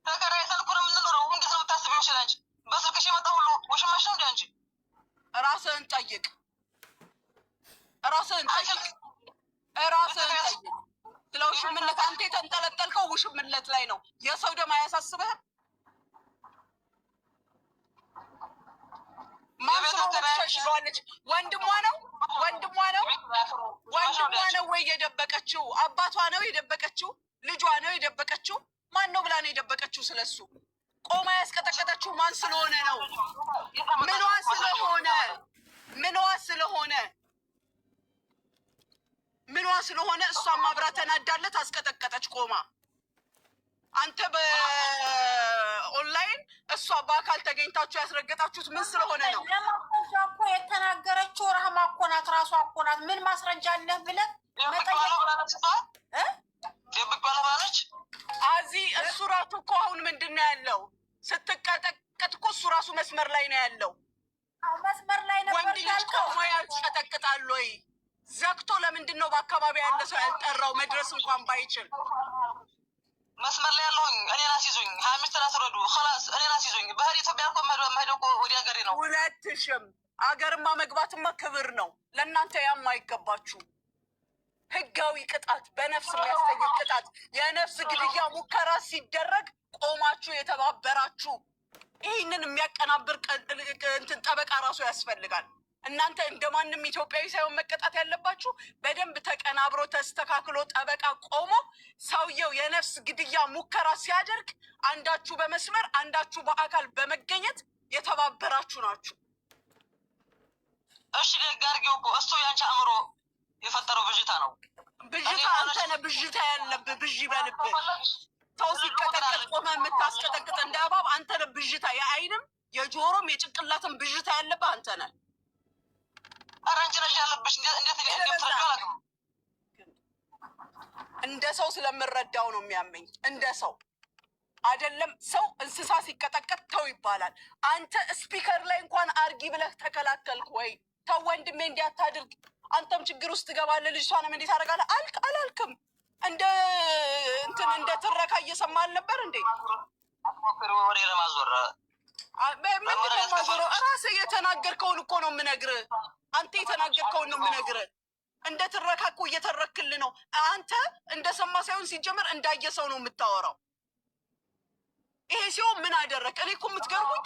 ተከራይተን እኮ ነው የምንኖረው። እንዴት ነው የምታስቢው? ይችላል በስልክሽ የመጣ ሁሉ ውሽማሽ ነው እንዴ? አንቺ ራስህን ጠይቅ፣ ራስህን ጠይቅ፣ ራስህን ጠይቅ። ስለ ውሽምነት አንተ የተንጠለጠልከው ውሽምነት ላይ ነው። የሰው ደም አያሳስብህም? ማን ስለሆነ ተሸሽሏለች? ወንድሟ ነው ወንድሟ ነው ወንድሟ ነው ወይ የደበቀችው? አባቷ ነው የደበቀችው? ልጇ ነው የደበቀችው? ማን ነው ብላ ነው የደበቀችው? ስለሱ ቆማ ያስቀጠቀጠችው ማን ስለሆነ ነው? ምንዋ ስለሆነ ምንዋ ስለሆነ ምንዋ ስለሆነ እሷን ማብራ ተናዳለት አስቀጠቀጠች ቆማ። አንተ በኦንላይን እሷ በአካል ተገኝታችሁ ያስረገጣችሁት ምን ስለሆነ ነው? ለማስረጃ እኮ የተናገረችው ረህማ እኮ ናት፣ ራሷ እኮ ናት። ምን ማስረጃ አለህ ብለህ አዚ እሱ ራሱ እኮ አሁን ምንድን ነው ያለው? ስትቀጠቀጥ እኮ እሱ ራሱ መስመር ላይ ነው ያለው። መስመር ላይ ነበር። ወንድ ልጅ ቆሞ ያስቀጠቅጣል ወይ? ዘግቶ ለምንድን ነው በአካባቢ ያለ ሰው ያልጠራው? መድረስ እንኳን ባይችል መስመር ላይ ያለሁኝ እኔን አስይዙኝ፣ 25 አስረዱ خلاص እኔን አስይዙኝ። ባህር ኢትዮጵያ እኮ መሄደው እኮ ወዲያ ሀገሬ ነው። ሁለትሽም አገርማ መግባትማ ክብር ነው ለእናንተ። ያም አይገባችሁ። ህጋዊ ቅጣት፣ በነፍስ የሚያስጠይቅ ቅጣት፣ የነፍስ ግድያ ሙከራ ሲደረግ ቆማችሁ የተባበራችሁ ይህንን የሚያቀናብር እንትን ጠበቃ ራሱ ያስፈልጋል። እናንተ እንደማንም ኢትዮጵያዊ ሳይሆን መቀጣት ያለባችሁ በደንብ ተቀናብሮ ተስተካክሎ ጠበቃ ቆሞ ሰውየው የነፍስ ግድያ ሙከራ ሲያደርግ አንዳችሁ በመስመር አንዳችሁ በአካል በመገኘት የተባበራችሁ ናችሁ። እሺ ደጋርጌው እኮ እሱ ያንቺ አእምሮ የፈጠረው ብዥታ ነው። ብዥታ አንተ ነህ ብዥታ ያለብህ። ብዥ በልብህ ሰው ሲቀጠቀጥ ቆመህ የምታስቀጠቅጥ እንደ እባብ አንተ ነህ ብዥታ። የአይንም የጆሮም የጭንቅላትም ብዥታ ያለብህ አንተ ነህ። አራንጅራሽ ያለብሽ እንዴት እንደ ሰው ስለምረዳው ነው የሚያመኝ። እንደ ሰው አይደለም። ሰው እንስሳ ሲቀጠቀጥ ተው ይባላል። አንተ ስፒከር ላይ እንኳን አርጊ ብለህ ተከላከልክ ወይ? ተው ወንድሜ እንዲያታድርግ፣ አንተም ችግር ውስጥ ትገባለህ። ልጅቷንም እንዴት አደርጋለህ አላልክም? እንደ እንትን እንደ ትረካ እየሰማ አልነበር እንዴ? ወሬ ለማዞር ምንድን ነው ማዞረው? እራስህ የተናገርከውን እኮ ነው የምነግርህ። አንተ የተናገርከውን ነው የምነግርህ። እንደ ትረካ እኮ እየተረክልህ ነው። አንተ እንደሰማ ሳይሆን ሲጀመር እንዳየ ሰው ነው የምታወራው። ይሄ ሲሆን ምን አደረግ? እኔ እኮ የምትገርሙኝ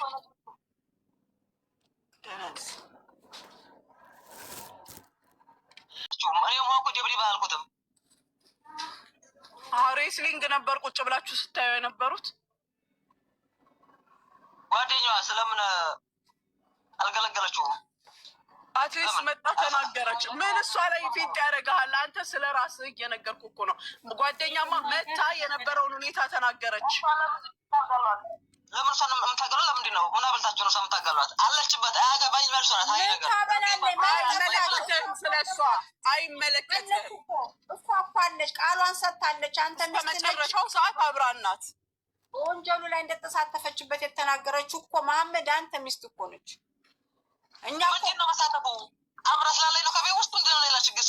እኔ ማውቁ ጀብሪ ባልኩትም ሬስሊንግ ነበር ቁጭ ብላችሁ ስታዩ የነበሩት። ጓደኛዋ ስለምን አልገለገለችውም? አትሊስት መጣ ተናገረች። ምን እሷ ላይ ፊት ያደርግሃል? አንተ ስለ ራስህ እየነገርኩ እኮ ነው። ጓደኛማ መታ የነበረውን ሁኔታ ተናገረች። ለምን እሷን የምታገሏት? ለምንድን ነው? ምን አበልታችሁ ነው እሷን የምታገሏት? አለችበት አያገባኝ መልሷ ናት። አይ ነገር አይመለከትህም፣ ስለ እሷ አይመለከትህም። እሷ እኮ አለች፣ ቃሏን ሰጥታለች። አንተ በመጨረሻው ሰዓት አብራን ናት። በወንጀሉ ላይ እንደተሳተፈችበት የተናገረችው እኮ መሐመድ አንተ ሚስት እኮ ነች። እኛ እኮ ምንድን ነው መሳተፉ? አብራ ስላለኝ ነው ከቤት ውስጥ ምንድን ነው ሌላ ችግር?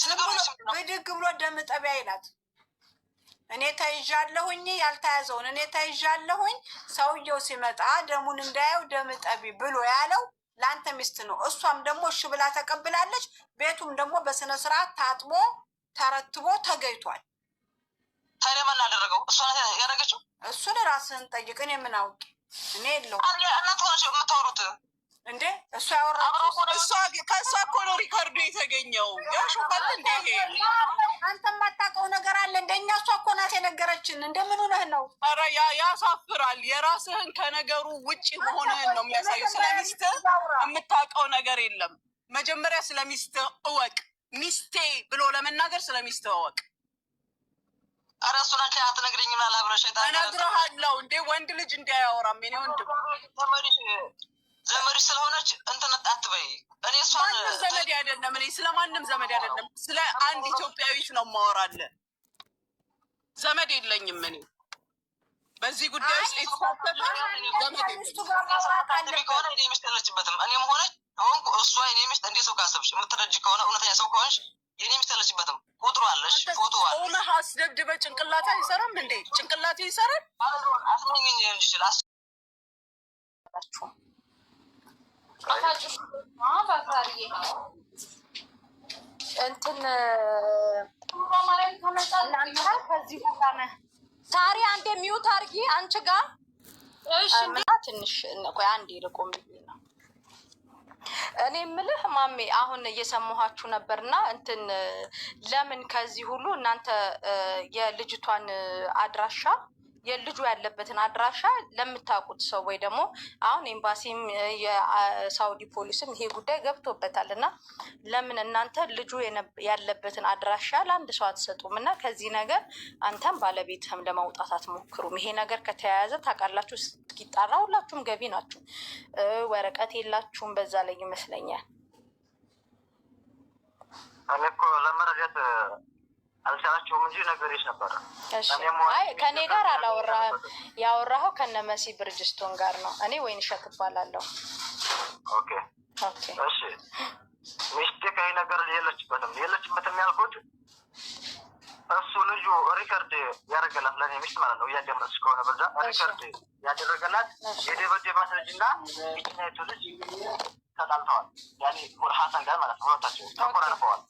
ብድግ ብሎ ደም ጠቢያ ይላት። እኔ ተይዣለሁኝ፣ ያልተያዘውን እኔ ተይዣለሁኝ። ሰውየው ሲመጣ ደሙን እንዳየው ደም ጠቢ ብሎ ያለው ለአንተ ሚስት ነው። እሷም ደግሞ እሺ ብላ ተቀብላለች። ቤቱም ደግሞ በስነ ስርዓት ታጥቦ ተረትቦ ተገይቷል። ታዲያ ማን አደረገው? እሷ ናት ያደረገችው። እሱን ራስህን ጠይቅ። እኔ ምን አውቄ? እኔ የለውም። እናንተ ሆናችሁ የምታወሩት እንዴ? እሷ ያወራችው ከእሷ እኮ ነው ሪከርዱ የተገኘው። ያሾፋል እንደ አንተ የማታውቀው ነገር አለ እንደ እኛ። እሷ እኮ ናት የነገረችን። እንደምን ሆነህ ነው? ኧረ ያሳፍራል። የራስህን ከነገሩ ውጭ መሆንህን ነው የሚያሳየው። ስለ ሚስትህ የምታውቀው ነገር የለም። መጀመሪያ ስለ ሚስትህ እወቅ። ሚስቴ ብሎ ለመናገር ስለ ሚስትህ እወቅ። ኧረ እሱን አንቺ አትነግረኝም አላብረሽ እነግርሃለሁ። እንዴ ወንድ ልጅ እንዲያወራም የኔ ወንድም ዘመድሽ ስለሆነች እንትን አትበይ። እኔ እሷን ማንም ዘመድ አይደለም። እኔ ስለ ማንም ዘመድ አይደለም፣ ስለ አንድ ኢትዮጵያዊት ነው የማወራልህ። ዘመድ የለኝም እኔ። በዚህ ጉዳይ ውስጥ የተሳተፈ ዘመድ ከሆነ እኔ ሚስት የለችበትም። እኔም ሆነች አሁን እሷ የኔ ሚስት እንዴት ሰው ካሰብሽ የምትረጅ ከሆነ እውነተኛ ሰው ከሆንሽ የኔ ሚስት የለችበትም። ቁጥሩ አለሽ፣ ፎቶ አለሽ። ቆመህ አስደብድበህ ጭንቅላት አይሰራም እንዴ? ጭንቅላት ይሰራል። አስመኝኝ ይችላል እንትን ከዚህ ሳሪ አንድ የሚውት አርጊ አንቺ ጋር ትንሽ ቆይ አንዴ ልቆም ብዬ ነው። እኔ የምልህ ማሜ አሁን እየሰማኋችሁ ነበርና እንትን ለምን ከዚህ ሁሉ እናንተ የልጅቷን አድራሻ የልጁ ያለበትን አድራሻ ለምታውቁት ሰው ወይ ደግሞ አሁን ኤምባሲም የሳውዲ ፖሊስም ይሄ ጉዳይ ገብቶበታል እና ለምን እናንተ ልጁ ያለበትን አድራሻ ለአንድ ሰው አትሰጡም? እና ከዚህ ነገር አንተም ባለቤትህም ለማውጣት አትሞክሩም? ይሄ ነገር ከተያያዘ ታውቃላችሁ፣ እስኪጣራ ሁላችሁም ገቢ ናችሁ፣ ወረቀት የላችሁም። በዛ ላይ ይመስለኛል እኔ እኮ ለመረዳት አልቻላችሁም እንጂ ነገርሽ ነበረ። አይ ከኔ ጋር አላወራህም። ያወራኸው ከነ መሲ ብርጅስቶን ጋር ነው። እኔ ወይንሸት እባላለሁ። ኦኬ እሺ። ሚስቴ ከይ ነገር የለችበትም ያልኩት እሱ ልጁ ሪከርድ ያደረገላት ለእኔ ሚስት ማለት ነው። እያደመጥሽ ከሆነ በዛ ሪከርድ ያደረገላት የደበደባት ልጅና ይችኛይቱ ልጅ ተጣልተዋል። ያኔ ሀሰን ጋር ማለት ነው። ሁለታቸው ተቆራርፈዋል።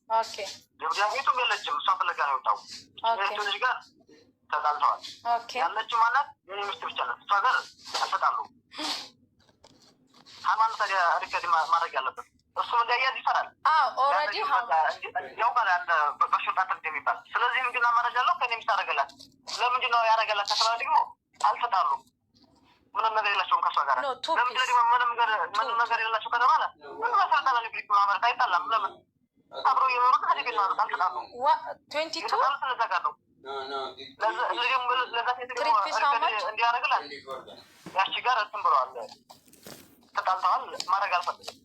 ደብዳቤቱም የለችም፣ እሷ ፍለጋ ነው የወጣው። ይችኛይቱ ልጅ ጋር ተጣልተዋል። ያለችው ማለት የኔ ሚስት ብቻ ናት። እሷ ጋር አልተጣሉ። ሃይማኖት ታዲያ ሪከርድ ማድረግ ያለበት እሱ እንዳያዝ ይፈራል። ኦልሬዲ ያውቃል ያለ በሽጣት እንደሚባል። ስለዚህ ምንድን ነው ማድረግ ያለው? ከኔ ሚስት አደረገላት። ለምንድን ነው ያደረገላት ከተባለ ደግሞ አልተጣሉም፣ ምንም ነገር የላቸውም ከሷ ጋር። ለምንድን ደግሞ ምንም ነገር የላቸው ከተባለ ምን መሰረታለ ንግሪክ ማለት አይጣላም። ለምን አብረው የኖሩት ሀዲግ ማለት አልተጣሉም። 22 ስለዘጋለው ለዛ ሴት ደግሞ እንዲያደርግላት ያቺ ጋር እንትን ብለዋል፣ ተጣልተዋል። ማድረግ አልፈልግም።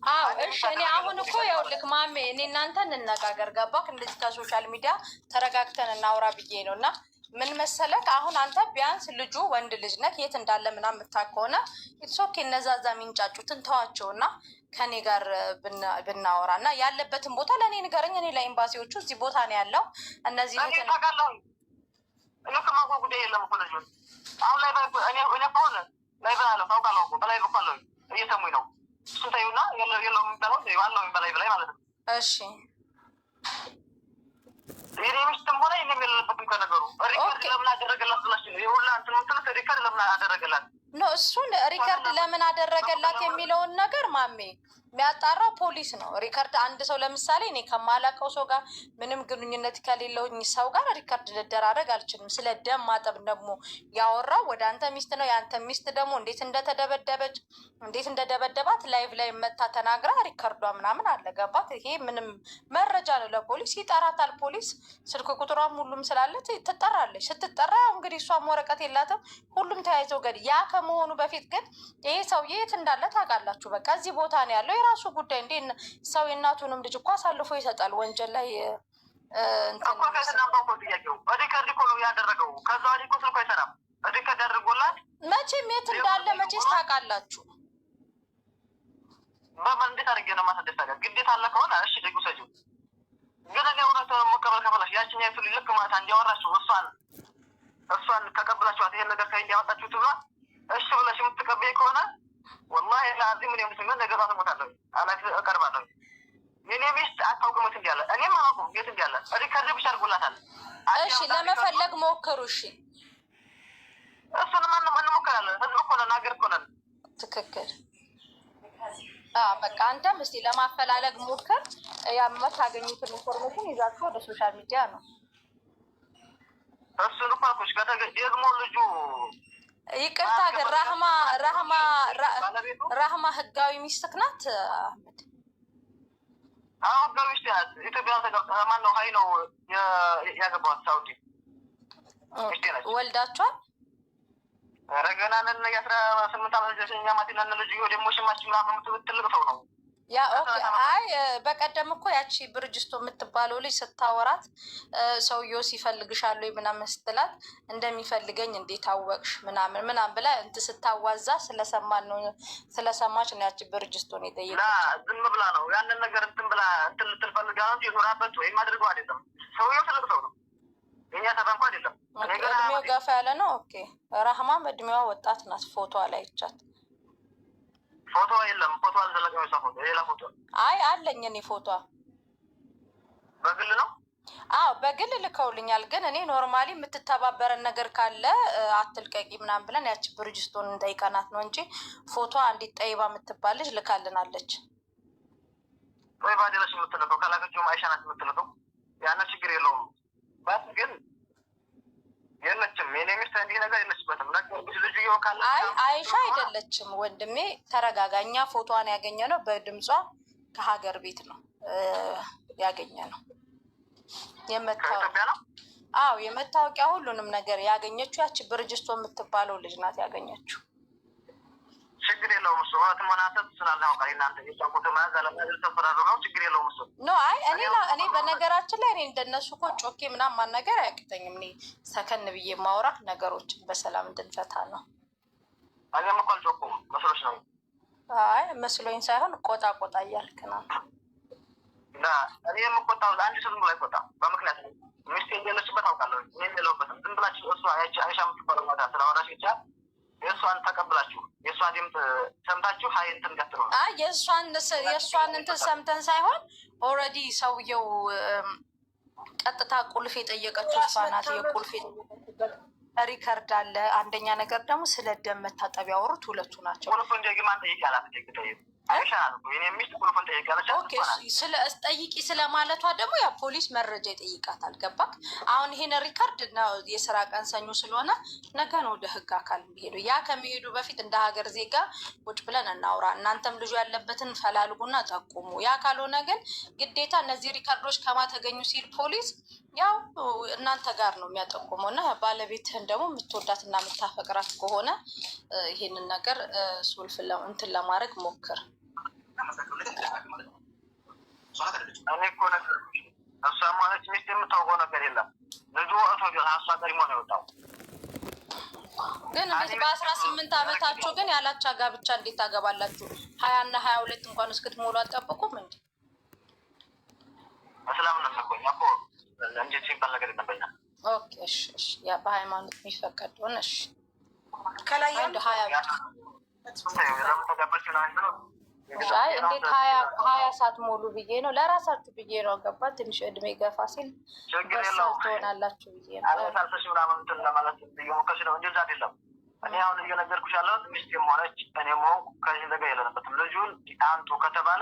እሺ እኔ አሁን እኮ ይኸውልህ ማሜ እኔ እናንተ እንነጋገር ገባክ? እንደዚህ ከሶሻል ሚዲያ ተረጋግተን እናውራ ብዬ ነው። እና ምን መሰለክ አሁን አንተ ቢያንስ ልጁ ወንድ ልጅ ነህ፣ የት እንዳለ ምናምን የምታውቅ ከሆነ ኢትሶኬ እነዛዛ የሚንጫጩትን ተዋቸው እና ከኔ ጋር ብናወራ እና ያለበትን ቦታ ለእኔ ንገረኝ። እኔ ለኤምባሲዎቹ እዚህ ቦታ ነው ያለው እነዚህ ታውቃለሁ። እኔ ከማውቀው ጉዳይ የለም እኮ ልጁ አሁን ላይ እኔ ከሆነ ላይ ብላለሁ ታውቃለሁ እኮ በላይ ብኳለሁ እየሰሙኝ ነው። እሱን ታዩና የለው የሚባለው ዋለው በላይ በላይ ማለት ነው። እሺ የኔ ሚስትም ሆነ የኔም የሌለበትም ከነገሩ ሪከርድ ለምን አደረገላት ብላችሁ ነው የሁላ እንትን ምትነት ሪከርድ ለምን አደረገላት? ኖ እሱን ሪከርድ ለምን አደረገላት የሚለውን ነገር ማሜ የሚያጣራው ፖሊስ ነው። ሪከርድ አንድ ሰው ለምሳሌ እኔ ከማላውቀው ሰው ጋር ምንም ግንኙነት ከሌለውኝ ሰው ጋር ሪከርድ ልደራረግ አልችልም። ስለ ደም ማጠብ ደግሞ ያወራው ወደ አንተ ሚስት ነው። የአንተ ሚስት ደግሞ እንዴት እንደተደበደበች እንዴት እንደደበደባት ላይቭ ላይ መታ ተናግራ ሪከርዷ ምናምን አለገባት። ይሄ ምንም መረጃ ነው፣ ለፖሊስ ይጠራታል። ፖሊስ ስልክ ቁጥሯም ሁሉም ስላለ ትጠራለች። ስትጠራ እንግዲህ እሷም ወረቀት የላትም። ሁሉም ተያይዘው ገድ ያ ከመሆኑ በፊት ግን ይሄ ሰውዬ የት እንዳለ ታውቃላችሁ። በቃ እዚህ ቦታ ነው ያለው። የራሱ ጉዳይ እንዴ ሰው የእናቱንም ልጅ እኮ አሳልፎ ይሰጣል ወንጀል ላይ ሪከርድ እኮ ነው ያደረገው። ከዛ ወዲህ እኮ ስልኩ አይሰራም። ሪከርድ አድርጎላት መቼም የት እንዳለ መቼስ ታውቃላችሁ። በምን እንዴት አድርጌ ነው ማስደሰት? ግዴታ አለ ከሆነ እሺ ደጉ ሰጁ ግን እኔ እውነት መቀበል ከፈለሽ ያችኛይቱ ልክ ማታ እንዲያወራችሁ እሷን ተቀብላችኋት ይሄን ነገር እንዲያወጣችሁት ብሏል። እሺ ብለሽ የምትቀበይ ከሆነ ወላሂ ለአዚም ምን የምትመን ነገር አትሞታለሁ አላክ እቀርባለሁ። የኔ ሚስት አታውቅም የት እንዳለ፣ እኔም አላውቅም የት እንዳለ። ሪከርድ ብቻ አድርጎላታል። እሺ ለመፈለግ ሞክሩ። እሺ እሱን ማንም እንሞክራለን። ህዝብ እኮ ነን፣ ሀገር እኮ ነን። ትክክል። በቃ አንተም እስኪ ለማፈላለግ ሞክር። የምታገኙትን ኢንፎርሜሽን ይዛችሁ ወደ ሶሻል ሚዲያ ነው። እሱን እኮ አልኩሽ። ደግሞ ልጁ ይቅርታ ግን ራህማ ህጋዊ ሚስትክ ናት? ህጋዊ ሚስት ናት። ኢትዮጵያ ማነው ሀይ ነው ያገባት ሳውዲ ሚስቴ ናት። ወልዳችኋል? ረገናንን የ18 ዓመት ኛ ማቲናን ልጅ ደግሞ ሽማች ምናምን ትልቅ ሰው ነው። ያ ኦኬ። አይ በቀደም እኮ ያቺ ብርጅስቶ የምትባለው ልጅ ስታወራት ሰውየው ሲፈልግሻል ወይ ምናምን ስትላት እንደሚፈልገኝ እንዴት አወቅሽ ምናምን ምናምን ብላ እንትን ስታዋዛ ስለሰማች ነው ያቺ ብርጅስቶን የጠየቀች። ዝም ብላ ነው ያንን ነገር እንትን ብላ እንትን ልትል ፈልጋ ነው እንጂ ኖራበት ወይም አድርገው አይደለም። ሰውየው ትልቅ ሰው ነው፣ የኛ ተፈንኳ አይደለም። እድሜው ገፋ ያለ ነው። ኦኬ ራህማም እድሜዋ ወጣት ናት። ፎቶ ላይ ይቻት ፎቶ የለም። ፎቶ አልዘለቀም። የሷ ፎቶ ሌላ ፎቶ። አይ አለኝ እኔ ፎቶ። በግል ነው? አዎ በግል ልከውልኛል። ግን እኔ ኖርማሊ የምትተባበረን ነገር ካለ አትልቀቂ ምናምን ብለን ያቺ ብርጅስቶን እንጠይቀናት ነው እንጂ ፎቶ አንዲት ጠይባ የምትባል ልጅ ልካልናለች። ጠይባ አይደለች የምትልከው፣ ከላከችውም አይሻ ናት የምትልከው። ያነ ችግር የለውም። ባት ግን የለችም። የኔ ሚስት እንዲህ ነገር የለችበትም። ልጁ ይወካል። አይ አይሻ አይደለችም ወንድሜ፣ ተረጋጋኛ። ፎቶዋን ያገኘ ነው በድምጿ ከሀገር ቤት ነው ያገኘ ነው። ከኢትዮጵያ ነው? አዎ የመታወቂያ ሁሉንም ነገር ያገኘችው ያቺ ብርጅስቶ የምትባለው ልጅ ናት ያገኘችው። ችግር የለውም እሱ እውነትም ሆነ ሐሰት ስላላወቃል እናንተ የጫንቁት መያዝ አለመያዝ ተፈራሩ ነው። ችግር የለውም እሱ ኖ አይ እኔ በነገራችን ላይ እኔ እንደነሱ እኮ ጮኬ ምናምን ማናገር አያቅተኝም። እኔ ሰከን ብዬ ማውራ ነገሮችን በሰላም እንድንፈታ ነው። አገም እኮ አልጮኩም መስሎች ነው? አይ መስሎኝ ሳይሆን ቆጣ ቆጣ እያልክ ነው። እና እኔ የምቆጣው አንድ ሰው ብሎ አይቆጣም በምክንያት ነው። ሚስቴ እንደለችበት አውቃለሁ። እኔ የለሁበትም። ዝም ብላችሁ እሷ አይሻ የምትባለው ማታ ስላወራሽ ብቻ የእሷን ተቀብላችሁ የእሷን ድምፅ ሰምታችሁ ሀይ እንትን ገትሉ ነው። የእሷን እንትን ሰምተን ሳይሆን ኦልሬዲ ሰውየው ቀጥታ ቁልፍ የጠየቀችው እሷ ናት። የቁልፍ ሪከርድ አለ። አንደኛ ነገር ደግሞ ስለ ደም መታጠቢያ ያወሩት ሁለቱ ናቸው። ቁልፉ እንደ ግማን ጠይቅ ያላት አይሻ ናት። የኔ ሚስት ቁልፉን ጠይቅ ያለች ጠይቂ ስለማለቷ ደግሞ ያ ፖሊስ መረጃ ይጠይቃታል። ገባክ? አሁን ይሄን ሪከርድ ነው የስራ ቀን ሰኞ ስለሆነ ነገ ነው ወደ ህግ አካል የሚሄዱ። ያ ከሚሄዱ በፊት እንደ ሀገር ዜጋ ቁጭ ብለን እናውራ። እናንተም ልጁ ያለበትን ፈላልጉና ጠቁሙ። ያ ካልሆነ ግን ግዴታ እነዚህ ሪከርዶች ከማተገኙ ሲል ፖሊስ ያው እናንተ ጋር ነው የሚያጠቁመው። እና ባለቤትህን ደግሞ የምትወዳትና የምታፈቅራት ከሆነ ይሄንን ነገር ሱልፍ እንትን ለማድረግ ሞክር። እኔ እኮ ነገር እሷ ማለት ሚስት የምታውቀው ነገር የለም። ልጁ ወጥቶ ግን ሀሷ ቀድሞ ነው የወጣው። ግን እንዴት በ18 ዓመታችሁ ግን ያላቻ ጋብቻ እንዴት ታገባላችሁ? 20 እና 22 እንኳን እስክትሞሉ አጠብቁም እንዴ? እስላም ነው እኮ እኮ እንጂ ሲባል ነገር የለበኛ። ኦኬ እሺ እሺ፣ ያ በሃይማኖት የሚፈቀድ ሆነ። እሺ ከላይ አንድ 20 ተገባች ነው። አይ እንዴት 20 ሰዓት ሙሉ ብዬ ነው ለራሳችሁ ብዬ ነው። ገባ ትንሽ እድሜ ገፋ ሲል በሳል ትሆናላችሁ ብዬ ነው። አለሳልሰሽ ምናምን እንትን ለማለት እየሞከርሽ ነው እንጂ እዛ አይደለም። እኔ አሁን እየነገርኩሽ ያለሁት ሚስቴም ሆነች እኔም ሆንኩ ከዚህ ነገር የለንበትም። ልጁን አንቱ ከተባለ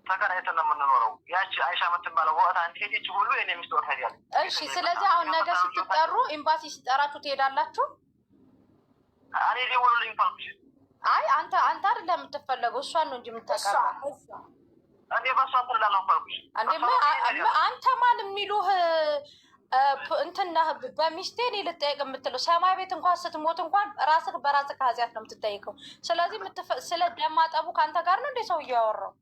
ተከራይተን ነው የምንኖረው። ያቺ አይሻ የምትባለው ወጣ አንድ ሄደች ሁሉ የኔ ሚስት ወጣ ሄዳል። እሺ ስለዚህ አሁን ነገ ስትጠሩ ኤምባሲ ሲጠራችሁ ትሄዳላችሁ? እኔ ደውሉልኝ ካልኩሽ አይ አንተ አይደለም የምትፈለገው እሷን ነው እንጂ የምታቀርበው። እኔ በሷ ተላላው ካልኩሽ አንተ ማን የሚሉህ እንትና በሚስቴ እኔ ልጠየቅ የምትለው ሰማይ ቤት እንኳን ስትሞት እንኳን ራስህ በራስህ ከዚያት ነው የምትጠይቀው። ስለዚህ ስለ ደም ማጠቡ ከአንተ ጋር ነው እንደ ሰውዬው ያወራው?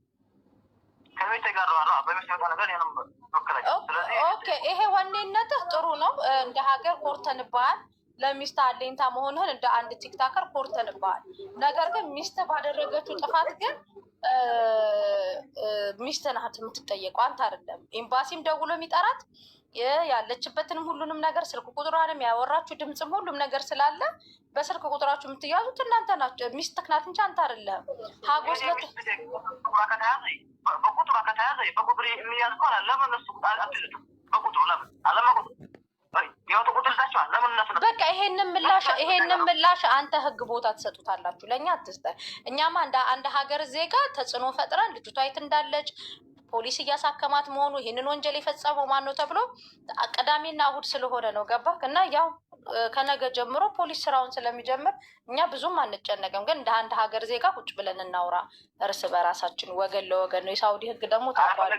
ከቤት ጋር ነው በሚስቴ ነገር ያንም ወከለኝ። ስለዚህ ኦኬ ይሄ ወኔነትህ ጥሩ ነው። እንደ ሀገር ኮርተንብሃል። ለሚስት አለኝታ መሆንህን እንደ አንድ ቲክታከር ኮርተንብሃል። ነገር ግን ሚስት ባደረገችው ጥፋት ግን ሚስት ናት የምትጠየቀው፣ አንተ አይደለም። ኤምባሲም ደውሎ የሚጠራት ያለችበትንም ሁሉንም ነገር ስልክ ቁጥሯንም ያወራችሁ ድምፅም ሁሉም ነገር ስላለ በስልክ ቁጥራችሁ የምትያዙት እናንተ ናቸው። ሚስትህ ናት እንጂ አንተ አይደለም። ሀጎስ በቁጥሯ ከተያዘ በቁጥር የሚያዝ ከሆነ ለምን እሱ አትልም? በቁጥሩ ለምን አለመቁጥሩ በቃ ይሄንን ምላሽ አንተ ህግ ቦታ ትሰጡታላችሁ፣ ለእኛ አትስጠን። እኛማ እንደ አንድ ሀገር ዜጋ ተጽዕኖ ፈጥረን ልጅቷ የት እንዳለች ፖሊስ እያሳከማት መሆኑ ይህንን ወንጀል የፈጸመው ማን ነው ተብሎ ቅዳሜና እሑድ ስለሆነ ነው። ገባህ? እና ያው ከነገ ጀምሮ ፖሊስ ስራውን ስለሚጀምር እኛ ብዙም አንጨነቅም። ግን እንደ አንድ ሀገር ዜጋ ቁጭ ብለን እናውራ እርስ በራሳችን፣ ወገን ለወገን ነው። የሳውዲ ህግ ደግሞ ታውቋል።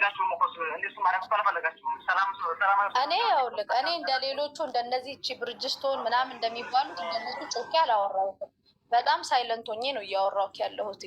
እኔ እንደ ሌሎቹ እንደነዚህ እቺ ብርጅስቶን ምናምን እንደሚባሉት እንደነሱ ጮኬ አላወራሁትም። በጣም ሳይለንት ሆኜ ነው እያወራሁት ያለሁት።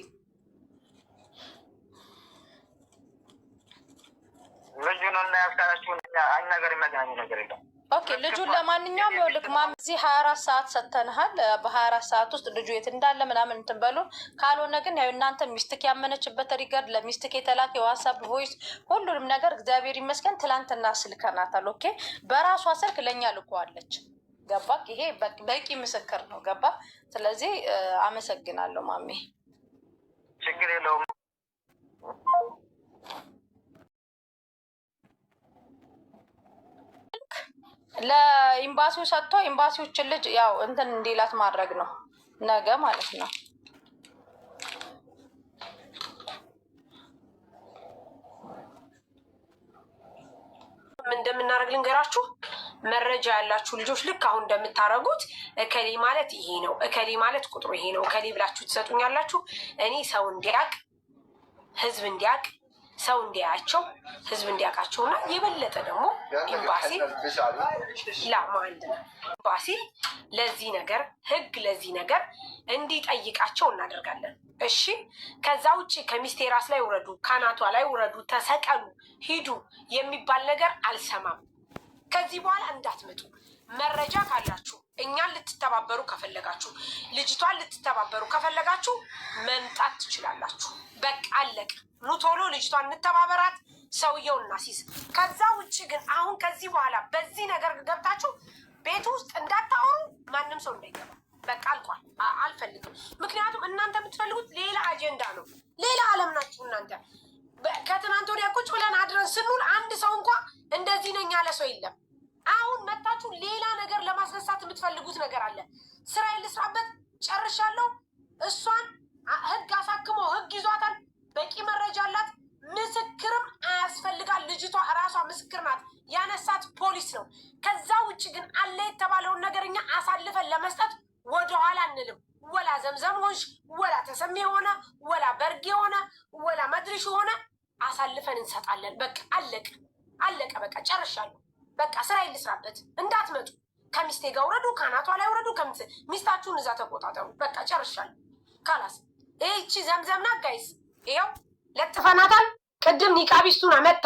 ልጁን እና ያስካላችሁን አኝ ነገር የሚያገናኝ ነገር የለም። ኦኬ ልጁን ለማንኛውም ይኸውልህ ማም እዚህ 24 ሰዓት ሰጥተንሃል። በ24 ሰዓት ውስጥ ልጁ የት እንዳለ ምናምን እንትን በሉ። ካልሆነ ግን ያው እናንተ ሚስትክ ያመነችበት ሪገርድ ለሚስትክ የተላከ የዋትስአፕ ቮይስ ሁሉንም ነገር እግዚአብሔር ይመስገን ትላንትና ስልከናታል። ኦኬ በራሷ ስልክ ለእኛ ልኮዋለች። ገባክ? ይሄ በቂ ምስክር ነው። ገባ? ስለዚህ አመሰግናለሁ ማሜ። ችግር የለውም። ለኤምባሲው ሰጥቶ ኤምባሲዎችን ልጅ ያው እንትን እንዲላት ማድረግ ነው ነገ ማለት ነው። እንደምናደርግ ልንገራችሁ። መረጃ ያላችሁ ልጆች ልክ አሁን እንደምታደርጉት እከሌ ማለት ይሄ ነው፣ እከሌ ማለት ቁጥሩ ይሄ ነው፣ እከሌ ብላችሁ ትሰጡኛላችሁ። እኔ ሰው እንዲያቅ ህዝብ እንዲያቅ ሰው እንዲያያቸው ህዝብ እንዲያውቃቸውና የበለጠ ደግሞ ኤምባሲ ኤምባሲ ለዚህ ነገር ህግ ለዚህ ነገር እንዲጠይቃቸው እናደርጋለን። እሺ ከዛ ውጭ ከሚስቴ ራስ ላይ ውረዱ፣ ካናቷ ላይ ውረዱ፣ ተሰቀሉ፣ ሂዱ የሚባል ነገር አልሰማም። ከዚህ በኋላ እንዳትመጡ። መረጃ ካላችሁ እኛን ልትተባበሩ ከፈለጋችሁ ልጅቷን ልትተባበሩ ከፈለጋችሁ መምጣት ትችላላችሁ። በቃ አለቅ። ኑ ቶሎ ልጅቷን እንተባበራት፣ ሰውየው እናሲዝ። ከዛ ውጭ ግን አሁን ከዚህ በኋላ በዚህ ነገር ገብታችሁ ቤት ውስጥ እንዳታወሩ፣ ማንም ሰው እንዳይገባ። በቃ አልቋል። አልፈልግም። ምክንያቱም እናንተ የምትፈልጉት ሌላ አጀንዳ ነው፣ ሌላ አለም ናችሁ እናንተ። ከትናንት ወዲያ ቁጭ ብለን አድረን ስንውል አንድ ሰው እንኳ እንደዚህ ነኝ ያለ ሰው የለም። አሁን መታችሁ ሌላ ነገር ለማስነሳት የምትፈልጉት ነገር አለ። ስራዬን ልስራበት፣ ጨርሻለሁ። እሷን ህግ አሳክሞ ህግ ይዟታል። በቂ መረጃ አላት። ምስክርም አያስፈልጋል። ልጅቷ እራሷ ምስክር ናት። ያነሳት ፖሊስ ነው። ከዛ ውጭ ግን አለ የተባለውን ነገር እኛ አሳልፈን ለመስጠት ወደኋላ አንልም። ወላ ዘምዘም ሆንሽ፣ ወላ ተሰሚ ሆነ፣ ወላ በርጌ ሆነ፣ ወላ መድሪሽ ሆነ አሳልፈን እንሰጣለን። በቃ አለቀ አለቀ። በቃ ጨርሻለሁ። በቃ ስራ ልስራበት። እንዳትመጡ። ከሚስቴ ጋር ውረዱ፣ ካናቷ ላይ ውረዱ። ሚስታችሁን እዛ ተቆጣጠሩ። በቃ ጨርሻለሁ። ካላስ ይቺ ዘምዘምና ጋይስ ይኸው ለጥፈናታል። ቅድም ኒቃቢስቱን መታ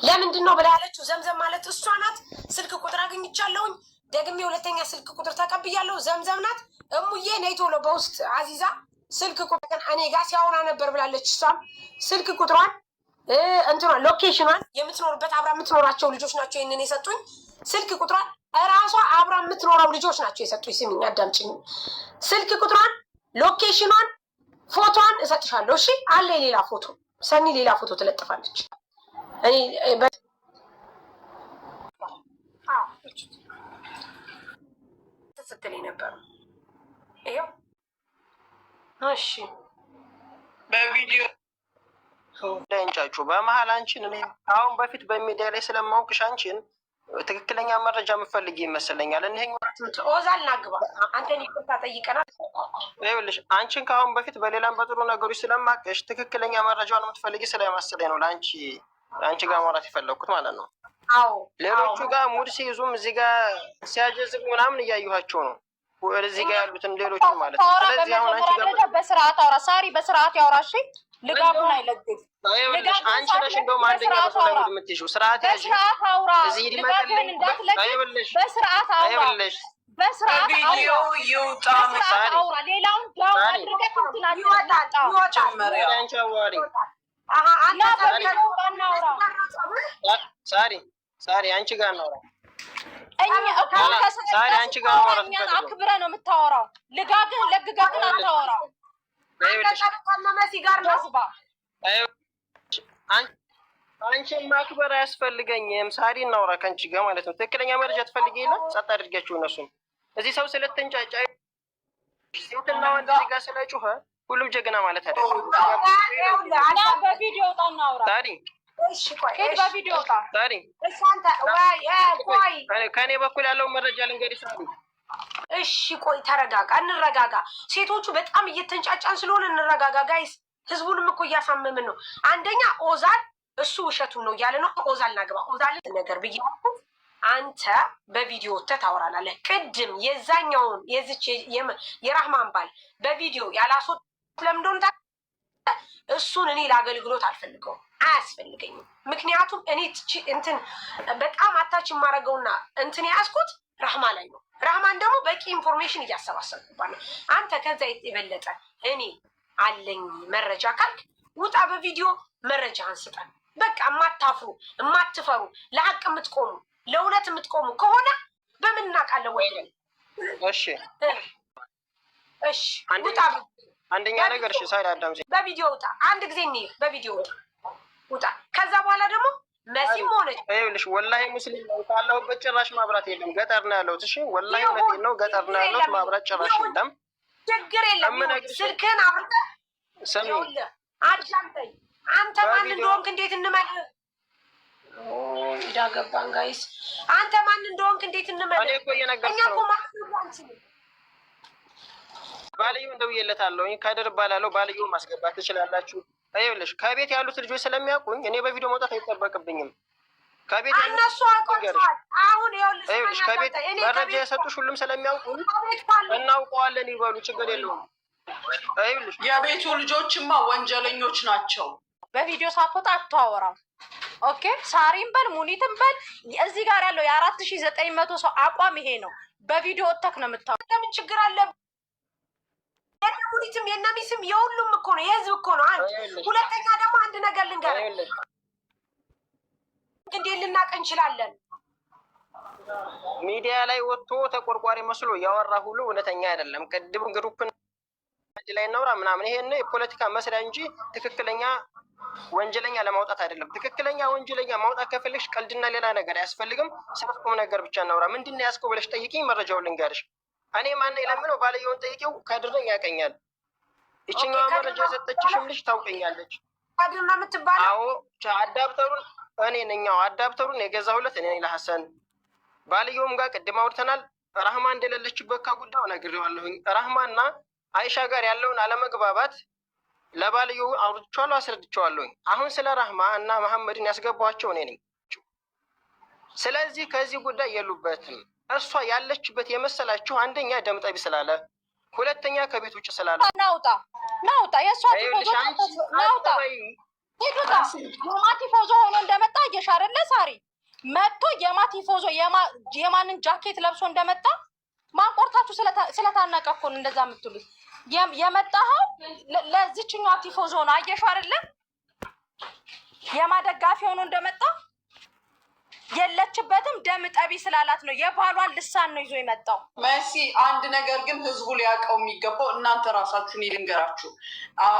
ለምንድን ነው ብላ ያለችው ዘምዘም ማለት እሷ ናት። ስልክ ቁጥር አግኝቻለሁኝ። ደግሜ ሁለተኛ ስልክ ቁጥር ተቀብያለሁ። ዘምዘም ናት። እሙዬ ነይ ቶሎ በውስጥ አዚዛ ስልክ ቁጥር እኔ ጋር ሲያወራ ነበር ብላለች። እሷም ስልክ ቁጥሯን እንትኗ ሎኬሽኗን የምትኖርበት አብራ የምትኖራቸው ልጆች ናቸው ይህንን የሰጡኝ። ስልክ ቁጥሯን እራሷ አብራ የምትኖረው ልጆች ናቸው የሰጡኝ። ስሚኝ አዳምጪኝ። ስልክ ቁጥሯን ሎኬሽኗን ፎቶዋን እሰጥሻለሁ። እሺ አለ ሌላ ፎቶ ሰኒ ሌላ ፎቶ ትለጥፋለች። ስትል ነበር። ይኸው እሺ በቪዲዮ እንዳይንጫጩ በመሀል አንቺን እኔ አሁን በፊት በሚዲያ ላይ ስለማውቅሽ አንቺን ትክክለኛ መረጃ የምፈልግ ይመስለኛል። ኦዛል ናግባ አንተን ይቅርታ ጠይቀናል። ይኸውልሽ አንቺን ከአሁን በፊት በሌላም በጥሩ ነገሮች ስለማውቅሽ ትክክለኛ መረጃውን የምትፈልጊ ስለመሰለኝ ነው ለአንቺ ጋር ማውራት የፈለግኩት ማለት ነው። አዎ ሌሎቹ ጋር ሙድ ሲይዙም እዚህ ጋር ሲያጀዝግ ምናምን እያየኋቸው ነው። እዚህ ጋር ያሉትን ሌሎቹ ማለት ነው። ስለዚህ አሁን አንቺ ጋር በስርዓት አውራ ሳሪ፣ በስርዓት ያውራ። እሺ ልጋቡን አይለግም። አንቺ ነሽ እንደውም አንደኛ በሰላም የምትይው ስርዓት ያዥ። እዚህ ሊመጣልኝ በስርዓት አውራ። በስርዓት ቪዲዮ ይውጣ። አውራ ሌላውን ዳው አድርገህ ትናንት ይወጣል። ጨመረ አንቺ አዋሪ ሳሪ አንቺ ጋር ነው። ሳሪ አንቺ ጋር ነው አክብረህ ነው የምታወራው። ልጋግን ለግጋግን አታወራው። አንቺን ማክበር አያስፈልገኝም። ሳሪ እናውራ ከአንቺ ጋር ማለት ነው። ትክክለኛ መረጃ ትፈልጊ የለ ጸጥ አድርጋችሁ እነሱም እዚህ ሰው ስለተንጫጫ ሴትና ወንድ እዚህ ጋር ስለጮኸ ሁሉም ጀግና ማለት አይደለም። በቪዲዮ ወጣ እናውራ። ሳሪ በቪዲዮ ወጣ። ሳሪ ከእኔ በኩል ያለውን መረጃ ልንገርሽ ሳሪ። እሺ ቆይ ተረጋጋ፣ እንረጋጋ። ሴቶቹ በጣም እየተንጫጫን ስለሆነ እንረጋጋ ጋይስ። ህዝቡንም እኮ እያሳመምን ነው። አንደኛ ኦዛል እሱ ውሸቱን ነው እያለ ነው። ኦዛል ናግባ ኦዛል ነገር ብዬ አንተ በቪዲዮ ታወራላለህ። ቅድም የዛኛውን የዚች የራህማን ባል በቪዲዮ ያላስወጥ ለምንድን እሱን እኔ ለአገልግሎት አልፈልገውም። አያስፈልገኝም። ምክንያቱም እኔ እንትን በጣም አታች የማደርገውና እንትን የያዝኩት ራህማ ላይ ነው። ራህማን ደግሞ በቂ ኢንፎርሜሽን እያሰባሰብኩባት ነው። አንተ ከዛ የበለጠ እኔ አለኝ መረጃ ካልክ ውጣ፣ በቪዲዮ መረጃ አንስጠን። በቃ የማታፍሩ የማትፈሩ ለሀቅ የምትቆሙ ለእውነት የምትቆሙ ከሆነ በምን እናውቃለን? ወይ እሺ እሺ ውጣ። አንደኛ ነገር እሺ ሳይድ አዳም በቪዲዮ ውጣ። አንድ ጊዜ እንሂድ፣ በቪዲዮ ውጣ። ከዛ በኋላ ደግሞ መሲም ሆነች ይኸውልሽ፣ ወላሂ ሙስሊም ነው ካለሁበት ጭራሽ ማብራት የለም። ገጠር ነው ያለሁት። እሺ ወላሂ እውነቴን ነው፣ ገጠር ነው ያለሁት። ማብራት ጭራሽ የለም። ችግር የለም። ስልክህን አብርተህ አዳምጠኝ። አንተ ማን እንደሆንክ እንዴት እንመል ዳ ገባን ጋይስ። አንተ ማን እንደሆንክ እንዴት እንመል? እኔ እኮ እየነገርኩህ ነው። ባልየው እንደውዬለታለሁ። ከድር እባላለሁ። ባልየው ማስገባት ትችላላችሁ። ይኸውልሽ ከቤት ያሉት ልጆች ስለሚያውቁኝ እኔ በቪዲዮ መውጣት አይጠበቅብኝም። ከቤት እነሱ አውቀዋል። አሁን ይኸውልሽ ከቤት መረጃ የሰጡሽ ሁሉም ስለሚያውቁኝ እናውቀዋለን ይበሉ፣ ችግር የለውም። ይኸውልሽ የቤቱ ልጆችማ ወንጀለኞች ናቸው። በቪዲዮ ሳትወጣ አታወራም። ኦኬ ሳሪም በል ሙኒትም በል እዚህ ጋር ያለው የ4900 ሰው አቋም ይሄ ነው። በቪዲዮ ወጥተክ ነው የምታወራው። ለምን ችግር አለ? የነ ሙኒትም የነ ሚስም የሁሉም እኮ ነው፣ የህዝብ እኮ ነው። አንድ ሁለተኛ ደግሞ አንድ ነገር ልንገርህ፣ እንዴት ልናውቅ እንችላለን? ሚዲያ ላይ ወጥቶ ተቆርቋሪ መስሎ ያወራ ሁሉ እውነተኛ አይደለም። ቅድም ግሩፕን ላይ እናውራ ምናምን፣ ይሄን የፖለቲካ መስሪያ እንጂ ትክክለኛ ወንጀለኛ ለማውጣት አይደለም። ትክክለኛ ወንጀለኛ ማውጣት ከፈለግሽ ቀልድና ሌላ ነገር አያስፈልግም። ስለቁም ነገር ብቻ እናውራ። ምንድነው ያስከው ብለሽ ጠይቂኝ፣ መረጃውን ልንገርሽ። እኔ ማን ለምነው ባልየውን ጠይቂው። ከድረኝ ያቀኛል። ይችኛዋ መረጃ የሰጠችሽም ልጅ ታውቀኛለች። ከድር ነው የምትባለው? አዎ አዳፕተሩን እኔ ነኛው። አዳፕተሩን የገዛሁለት እኔ ለሐሰን። ባልየውም ጋር ቅድም አውርተናል። ራህማ እንደሌለችበት ከጉዳዩ ነግሬዋለሁኝ። ራህማና አይሻ ጋር ያለውን አለመግባባት ለባልየው አውርቼዋለሁ፣ አስረድቼዋለሁኝ። አሁን ስለ ራህማ እና መሐመድን ያስገባኋቸው እኔ ነኝ። ስለዚህ ከዚህ ጉዳይ የሉበትም። እሷ ያለችበት የመሰላችሁ አንደኛ ደምጠቢ ስላለ፣ ሁለተኛ ከቤት ውጭ ስላለ ናውጣ የእሷ ናውጣ ሄዱታ የማቲፎዞ ሆኖ እንደመጣ እየሻረለ ሳሪ መጥቶ የማቲፎዞ የማንን ጃኬት ለብሶ እንደመጣ ማንቆርታችሁ ስለታነቀ እኮ ነው እንደዛ የምትሉት። የመጣኸው ለዚችኛዋ ቲፎዞ ነው። አየሽው አይደለ? የማደጋፊ ሆኖ እንደመጣ የለችበትም። ደም ጠቢ ስላላት ነው። የባሏን ልሳን ነው ይዞ የመጣው። መሲ አንድ ነገር ግን ህዝቡ ሊያውቀው የሚገባው እናንተ ራሳችሁን ይልንገራችሁ።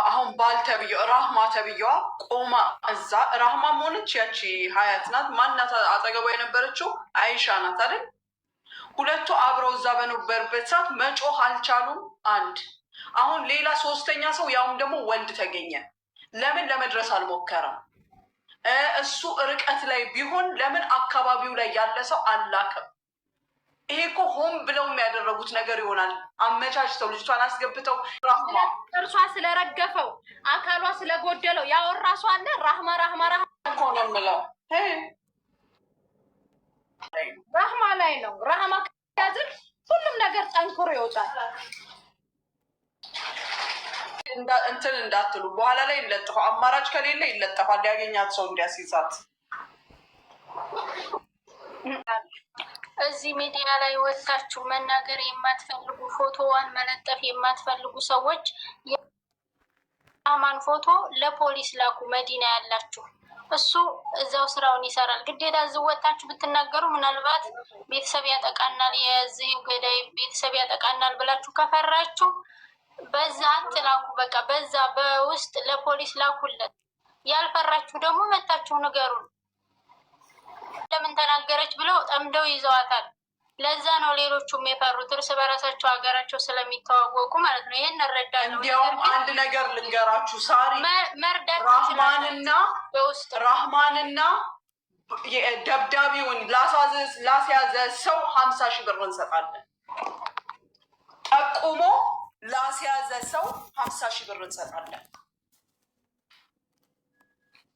አሁን ባል ተብዬው ራህማ ተብዬዋ ቆማ እዛ ራህማም ሆነች ያቺ ሀያት ናት ማናት አጠገቧ የነበረችው አይሻ ናት አይደል? ሁለቱ አብረው እዛ በነበሩበት ሰዓት መጮህ አልቻሉም። አንድ አሁን ሌላ ሶስተኛ ሰው ያውም ደግሞ ወንድ ተገኘ። ለምን ለመድረስ አልሞከረም? እሱ ርቀት ላይ ቢሆን ለምን አካባቢው ላይ ያለ ሰው አላከም? ይሄ እኮ ሆን ብለው የሚያደረጉት ነገር ይሆናል። አመቻችተው ልጅቷን አስገብተው እርሷ ስለረገፈው አካሏ ስለጎደለው ያወራ ሰው አለ። ራህማ እኮ ነው የምለው። ራህማ ላይ ነው። ራህማ ከያዝን ሁሉም ነገር ጠንክሮ ይወጣል። እንትን እንዳትሉ በኋላ ላይ ይለጥፈው። አማራጭ ከሌለ ይለጠፋል። ያገኛት ሰው እንዲያስይዛት። እዚህ ሚዲያ ላይ ወጥታችሁ መናገር የማትፈልጉ ፎቶዋን መለጠፍ የማትፈልጉ ሰዎች የአማን ፎቶ ለፖሊስ ላኩ። መዲና ያላችሁ እሱ እዛው ስራውን ይሰራል። ግዴታ እዚህ ወጥታችሁ ብትናገሩ ምናልባት ቤተሰብ ያጠቃናል፣ የዚህ ገዳይ ቤተሰብ ያጠቃናል ብላችሁ ከፈራችሁ በዛ አትላኩ። በቃ በዛ በውስጥ ለፖሊስ ላኩለት። ያልፈራችሁ ደግሞ መታችሁ ንገሩን። ለምን ተናገረች ብለው ጠምደው ይዘዋታል። ለዛ ነው ሌሎቹም የፈሩት፣ እርስ በራሳቸው ሀገራቸው ስለሚተዋወቁ ማለት ነው። ይህን እረዳለሁ። እንዲያውም አንድ ነገር ልንገራችሁ ሳሪ፣ መርዳት በውስጥ ራህማንና ደብዳቤውን ላስያዘ ሰው 50 ሺህ ብር እንሰጣለን። ጠቁሞ ላስያዘ ሰው 50 ሺህ ብር እንሰጣለን።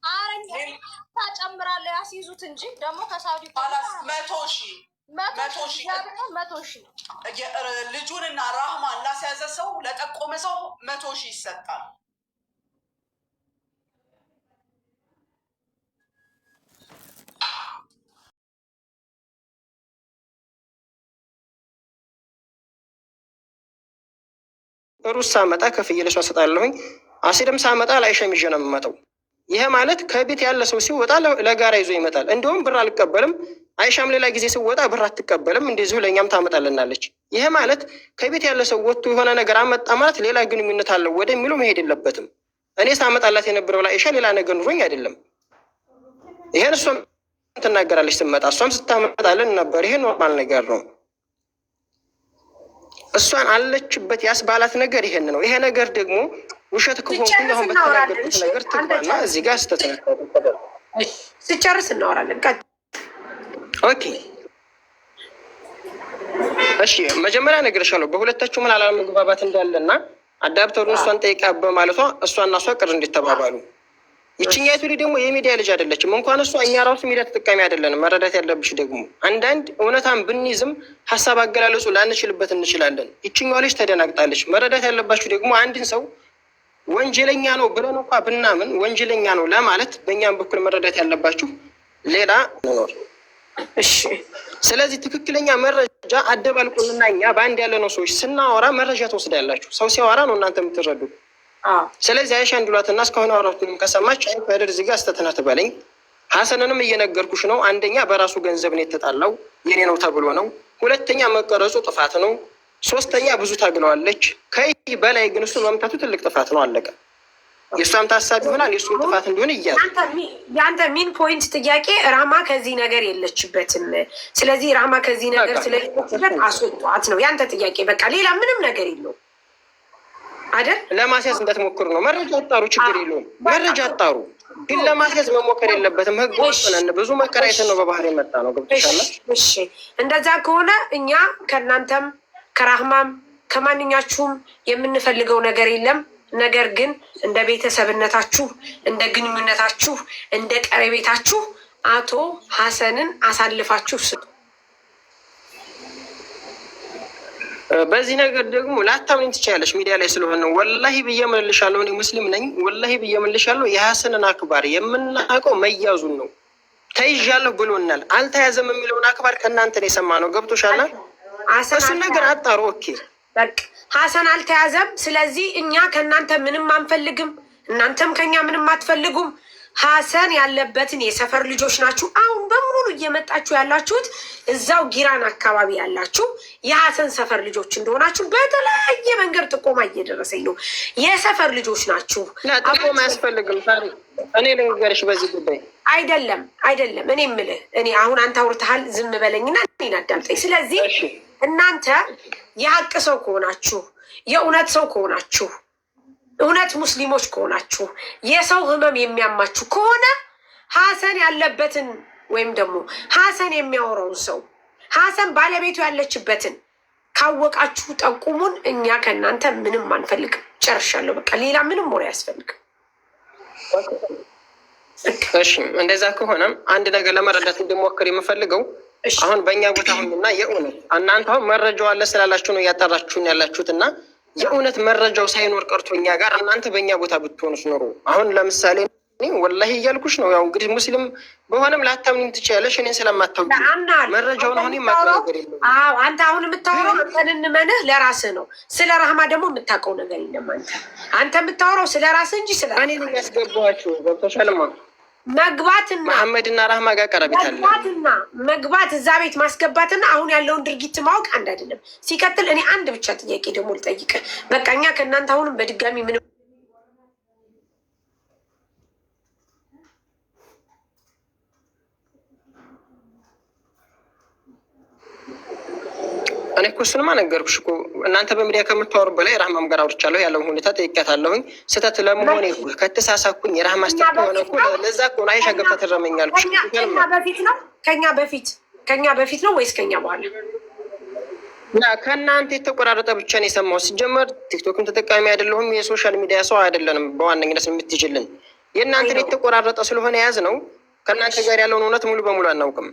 አረኛ ታጨምራለህ። ያስይዙት እንጂ ደግሞ ከሳውዲ 100 ሺህ ልጁንና ራህማን ላስያዘ ሰው ለጠቆመ ሰው 100 ሺህ ይሰጣል። ሩዝ ሳመጣ ከፍዬ ለሷ እሰጣለሁኝ። አሲድም ሳመጣ ለአይሻም ይዤ ነው የምመጣው። ይሄ ማለት ከቤት ያለ ሰው ሲወጣ ለጋራ ይዞ ይመጣል። እንዲሁም ብር አልቀበልም። አይሻም ሌላ ጊዜ ሲወጣ ብር አትቀበልም፣ እንደዚሁ ለእኛም ታመጣልናለች። ይሄ ማለት ከቤት ያለ ሰው ወጥቶ የሆነ ነገር አመጣ ማለት ሌላ ግንኙነት አለው ወደሚለው መሄድ የለበትም። እኔ ሳመጣላት የነበረው ለአይሻ ሌላ ነገር ኑሮኝ አይደለም። ይሄን እሷም ትናገራለች ስትመጣ፣ እሷም ስታመጣልን ነበር። ይሄ ኖርማል ነገር ነው። እሷን አለችበት ያስባላት ነገር ይሄን ነው። ይሄ ነገር ደግሞ ውሸት ከሆንኩኝ አሁን በተናገርኩት ነገር ትግባና እዚህ ጋር ስጨርስ እናወራለን። ኦኬ እሺ፣ መጀመሪያ እነግርሻለሁ በሁለታችሁ ምን አለመግባባት እንዳለና አዳፕተሩን እሷን ጠይቃ በማለቷ እሷና እሷ ቅር እንዲተባባሉ። ይችኛይቱ ደግሞ የሚዲያ ልጅ አይደለችም። እንኳን እሷ እኛ ራሱ ሚዲያ ተጠቃሚ አይደለንም። መረዳት ያለብሽ ደግሞ አንዳንድ እውነታን ብንይዝም ሀሳብ አገላለጹ ላንችልበት እንችላለን። ይችኛዋ ልጅ ተደናግጣለች። መረዳት ያለባችሁ ደግሞ አንድን ሰው ወንጀለኛ ነው ብለን እንኳ ብናምን ወንጀለኛ ነው ለማለት በእኛም በኩል መረዳት ያለባችሁ ሌላ ኖር። እሺ፣ ስለዚህ ትክክለኛ መረጃ አደባልቁንና እኛ በአንድ ያለ ነው ሰዎች ስናወራ መረጃ ትወስዳላችሁ። ሰው ሲያወራ ነው እናንተ የምትረዱት። ስለዚህ አይሻ እንድሏትና እስካሁን አውራቱንም ከሰማች አይፈድር እዚህ ጋር ስተትና ትበለኝ። ሀሰንንም እየነገርኩሽ ነው። አንደኛ በራሱ ገንዘብ ነው የተጣላው፣ የኔ ነው ተብሎ ነው። ሁለተኛ መቀረጹ ጥፋት ነው። ሶስተኛ ብዙ ታግለዋለች። ከይህ በላይ ግን እሱ መምታቱ ትልቅ ጥፋት ነው። አለቀ። የእሷም ታሳቢ ይሆናል የእሱም ጥፋት እንዲሆን እያለ የአንተ ሚን ፖይንት ጥያቄ ራማ ከዚህ ነገር የለችበትም። ስለዚህ ራማ ከዚህ ነገር ስለሌለችበት አስወጧት ነው የአንተ ጥያቄ። በቃ ሌላ ምንም ነገር የለውም አይደል? ለማስያዝ እንዳትሞክሩ ነው። መረጃ አጣሩ፣ ችግር የለውም። መረጃ አጣሩ፣ ግን ለማስያዝ መሞከር የለበትም። ህግ ወጥነን ብዙ መከራየትን ነው በባህር የመጣ ነው። ገብቶሻል? እሺ፣ እንደዛ ከሆነ እኛ ከእናንተም ከራህማም ከማንኛችሁም የምንፈልገው ነገር የለም። ነገር ግን እንደ ቤተሰብነታችሁ፣ እንደ ግንኙነታችሁ፣ እንደ ቀረቤታችሁ አቶ ሀሰንን አሳልፋችሁ ስጡ። በዚህ ነገር ደግሞ ላታምኝ ትችያለሽ። ሚዲያ ላይ ስለሆነ ወላሂ ብዬ እምልሻለሁ፣ እኔ ሙስሊም ነኝ። ወላሂ ብዬ እምልሻለሁ፣ የሀሰንን አክባር የምናውቀው መያዙን ነው። ተይዣለሁ ብሎናል። አልተያዘም የሚለውን አክባር ከእናንተ ነው የሰማነው። ገብቶሻል? እሱን ነገር አጣሩ። ኦኬ በቃ ሀሰን አልተያዘም። ስለዚህ እኛ ከእናንተ ምንም አንፈልግም፣ እናንተም ከኛ ምንም አትፈልጉም። ሀሰን ያለበትን የሰፈር ልጆች ናችሁ። አሁን በሙሉ እየመጣችሁ ያላችሁት እዛው ጊራን አካባቢ ያላችሁ የሀሰን ሰፈር ልጆች እንደሆናችሁ በተለያየ መንገድ ጥቆማ እየደረሰኝ ነው። የሰፈር ልጆች ናችሁ። ጥቆማ አያስፈልግም። እኔ ልንገርሽ በዚህ ጉዳይ አይደለም። እኔ የምልህ እኔ አሁን አንተ አውርተሃል፣ ዝም በለኝና እኔን አዳምጠኝ። ስለዚህ እናንተ የሀቅ ሰው ከሆናችሁ፣ የእውነት ሰው ከሆናችሁ፣ እውነት ሙስሊሞች ከሆናችሁ፣ የሰው ህመም የሚያማችሁ ከሆነ ሀሰን ያለበትን ወይም ደግሞ ሀሰን የሚያወራውን ሰው ሀሰን ባለቤቱ ያለችበትን ካወቃችሁ ጠቁሙን። እኛ ከእናንተ ምንም አንፈልግም። ጨርሻለሁ። በቃ ሌላ ምንም ወሬ አያስፈልግም። እሺ፣ እንደዛ ከሆነም አንድ ነገር ለመረዳት እንድሞክር የምፈልገው አሁን በእኛ ቦታ ሁንና የእውነት እናንተ አሁን መረጃው አለ ስላላችሁ ነው እያጠራችሁን ያላችሁት እና የእውነት መረጃው ሳይኖር ቀርቶ እኛ ጋር እናንተ በእኛ ቦታ ብትሆኑስ ኖሮ አሁን ለምሳሌ ወላሂ እያልኩሽ ነው። ያው እንግዲህ ሙስሊም በሆነም ላታምኝ ትችያለሽ። እኔን ስለማታውቂ መረጃውን አሁን የማቀናገር የለም። አንተ አሁን የምታወራው እንመንህ ለራስህ ነው። ስለ ራህማ ደግሞ የምታውቀው ነገር የለም። አንተ የምታወራው ስለ ራስህ እንጂ ስለ እኔ ነው ያስገባኋችሁ። ገብቶሻልማ? መግባትና መሐመድና ራህማ ጋር ቀረቤት አለ። መግባት እዛ ቤት ማስገባትና አሁን ያለውን ድርጊት ማወቅ አንድ አይደለም። ሲቀጥል እኔ አንድ ብቻ ጥያቄ ደግሞ ልጠይቅህ። በቃ እኛ ከእናንተ አሁንም በድጋሚ ምንም እኔ እኮ እሱንማ ነገርኩሽ እኮ እናንተ በሚዲያ ከምታወሩ በላይ ራህማም ጋር አውርቻለሁ። ያለውን ሁኔታ ጠይቄያታለሁኝ። ስህተት ለመሆኔ ከተሳሳኩኝ የራህማ ስህተት ከሆነ እኮ ለዛ ከሆነ አይሻ ገብታ ትረመኛለች። ከኛ በፊት ነው ወይስ ከኛ በኋላ? ከእናንተ የተቆራረጠ ብቻ ነው የሰማሁት። ሲጀመር ቲክቶክም ተጠቃሚ አይደለሁም። የሶሻል ሚዲያ ሰው አይደለንም በዋነኝነት የምትይዥልን። የእናንተን የተቆራረጠ ስለሆነ ያዝ ነው። ከእናንተ ጋር ያለውን እውነት ሙሉ በሙሉ አናውቅም።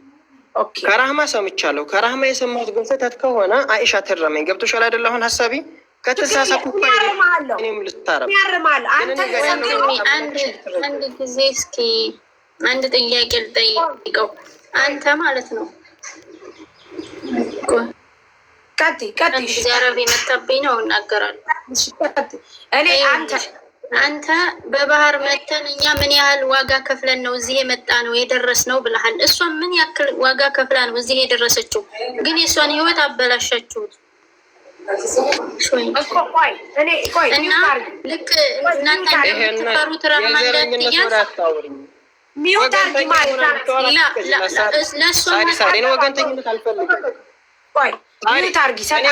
ከራህማ ሰምቻለሁ። ከራህማ የሰማሁት ግን ስህተት ከሆነ አይሻ ትረመኝ። ገብቶሻል አይደለ? አሁን ሀሳቢ ከተሳሳኩ እኔም ልታረም አንድ ጊዜ እስኪ አንድ ጥያቄ ልጠይቀው። አንተ ማለት ነው ቀጥይ ዘረብ የመጣብኝ ነው እናገራለሁ። እኔ አንተ በባህር መተን እኛ ምን ያህል ዋጋ ከፍለን ነው እዚህ የመጣ ነው የደረስ ነው ብለሃል። እሷ ምን ያክል ዋጋ ከፍላ ነው እዚህ የደረሰችው? ግን የእሷን ህይወት አበላሻችሁት። እና ልክ እናንተ እንደምትፈሩት ረህማን ለጥያት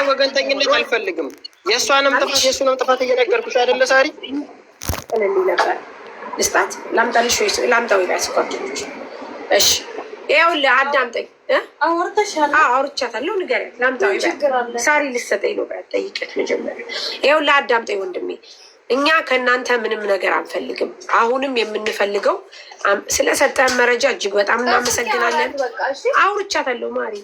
ወገንተኝነት አልፈልግም። የእሷንም ጥፋት የእሱንም ጥፋት እየነገርኩሽ አይደለ ሳሪ? ልስጣት ላምጣልሽ ወይስ ላምጣው? ይላል ስኳርቶች። እሺ ይኸውልህ አዳምጠኝ። አውርቻታለሁ። ንገሪያት ላምጣው ይላል ሳሪ። ልትሰጠኝ ነው ጠይቄት መጀመሪያ። ይኸውልህ አዳምጠኝ ወንድሜ፣ እኛ ከእናንተ ምንም ነገር አንፈልግም። አሁንም የምንፈልገው ስለሰጠን መረጃ እጅግ በጣም እናመሰግናለን። አውርቻታለሁ ማሪ።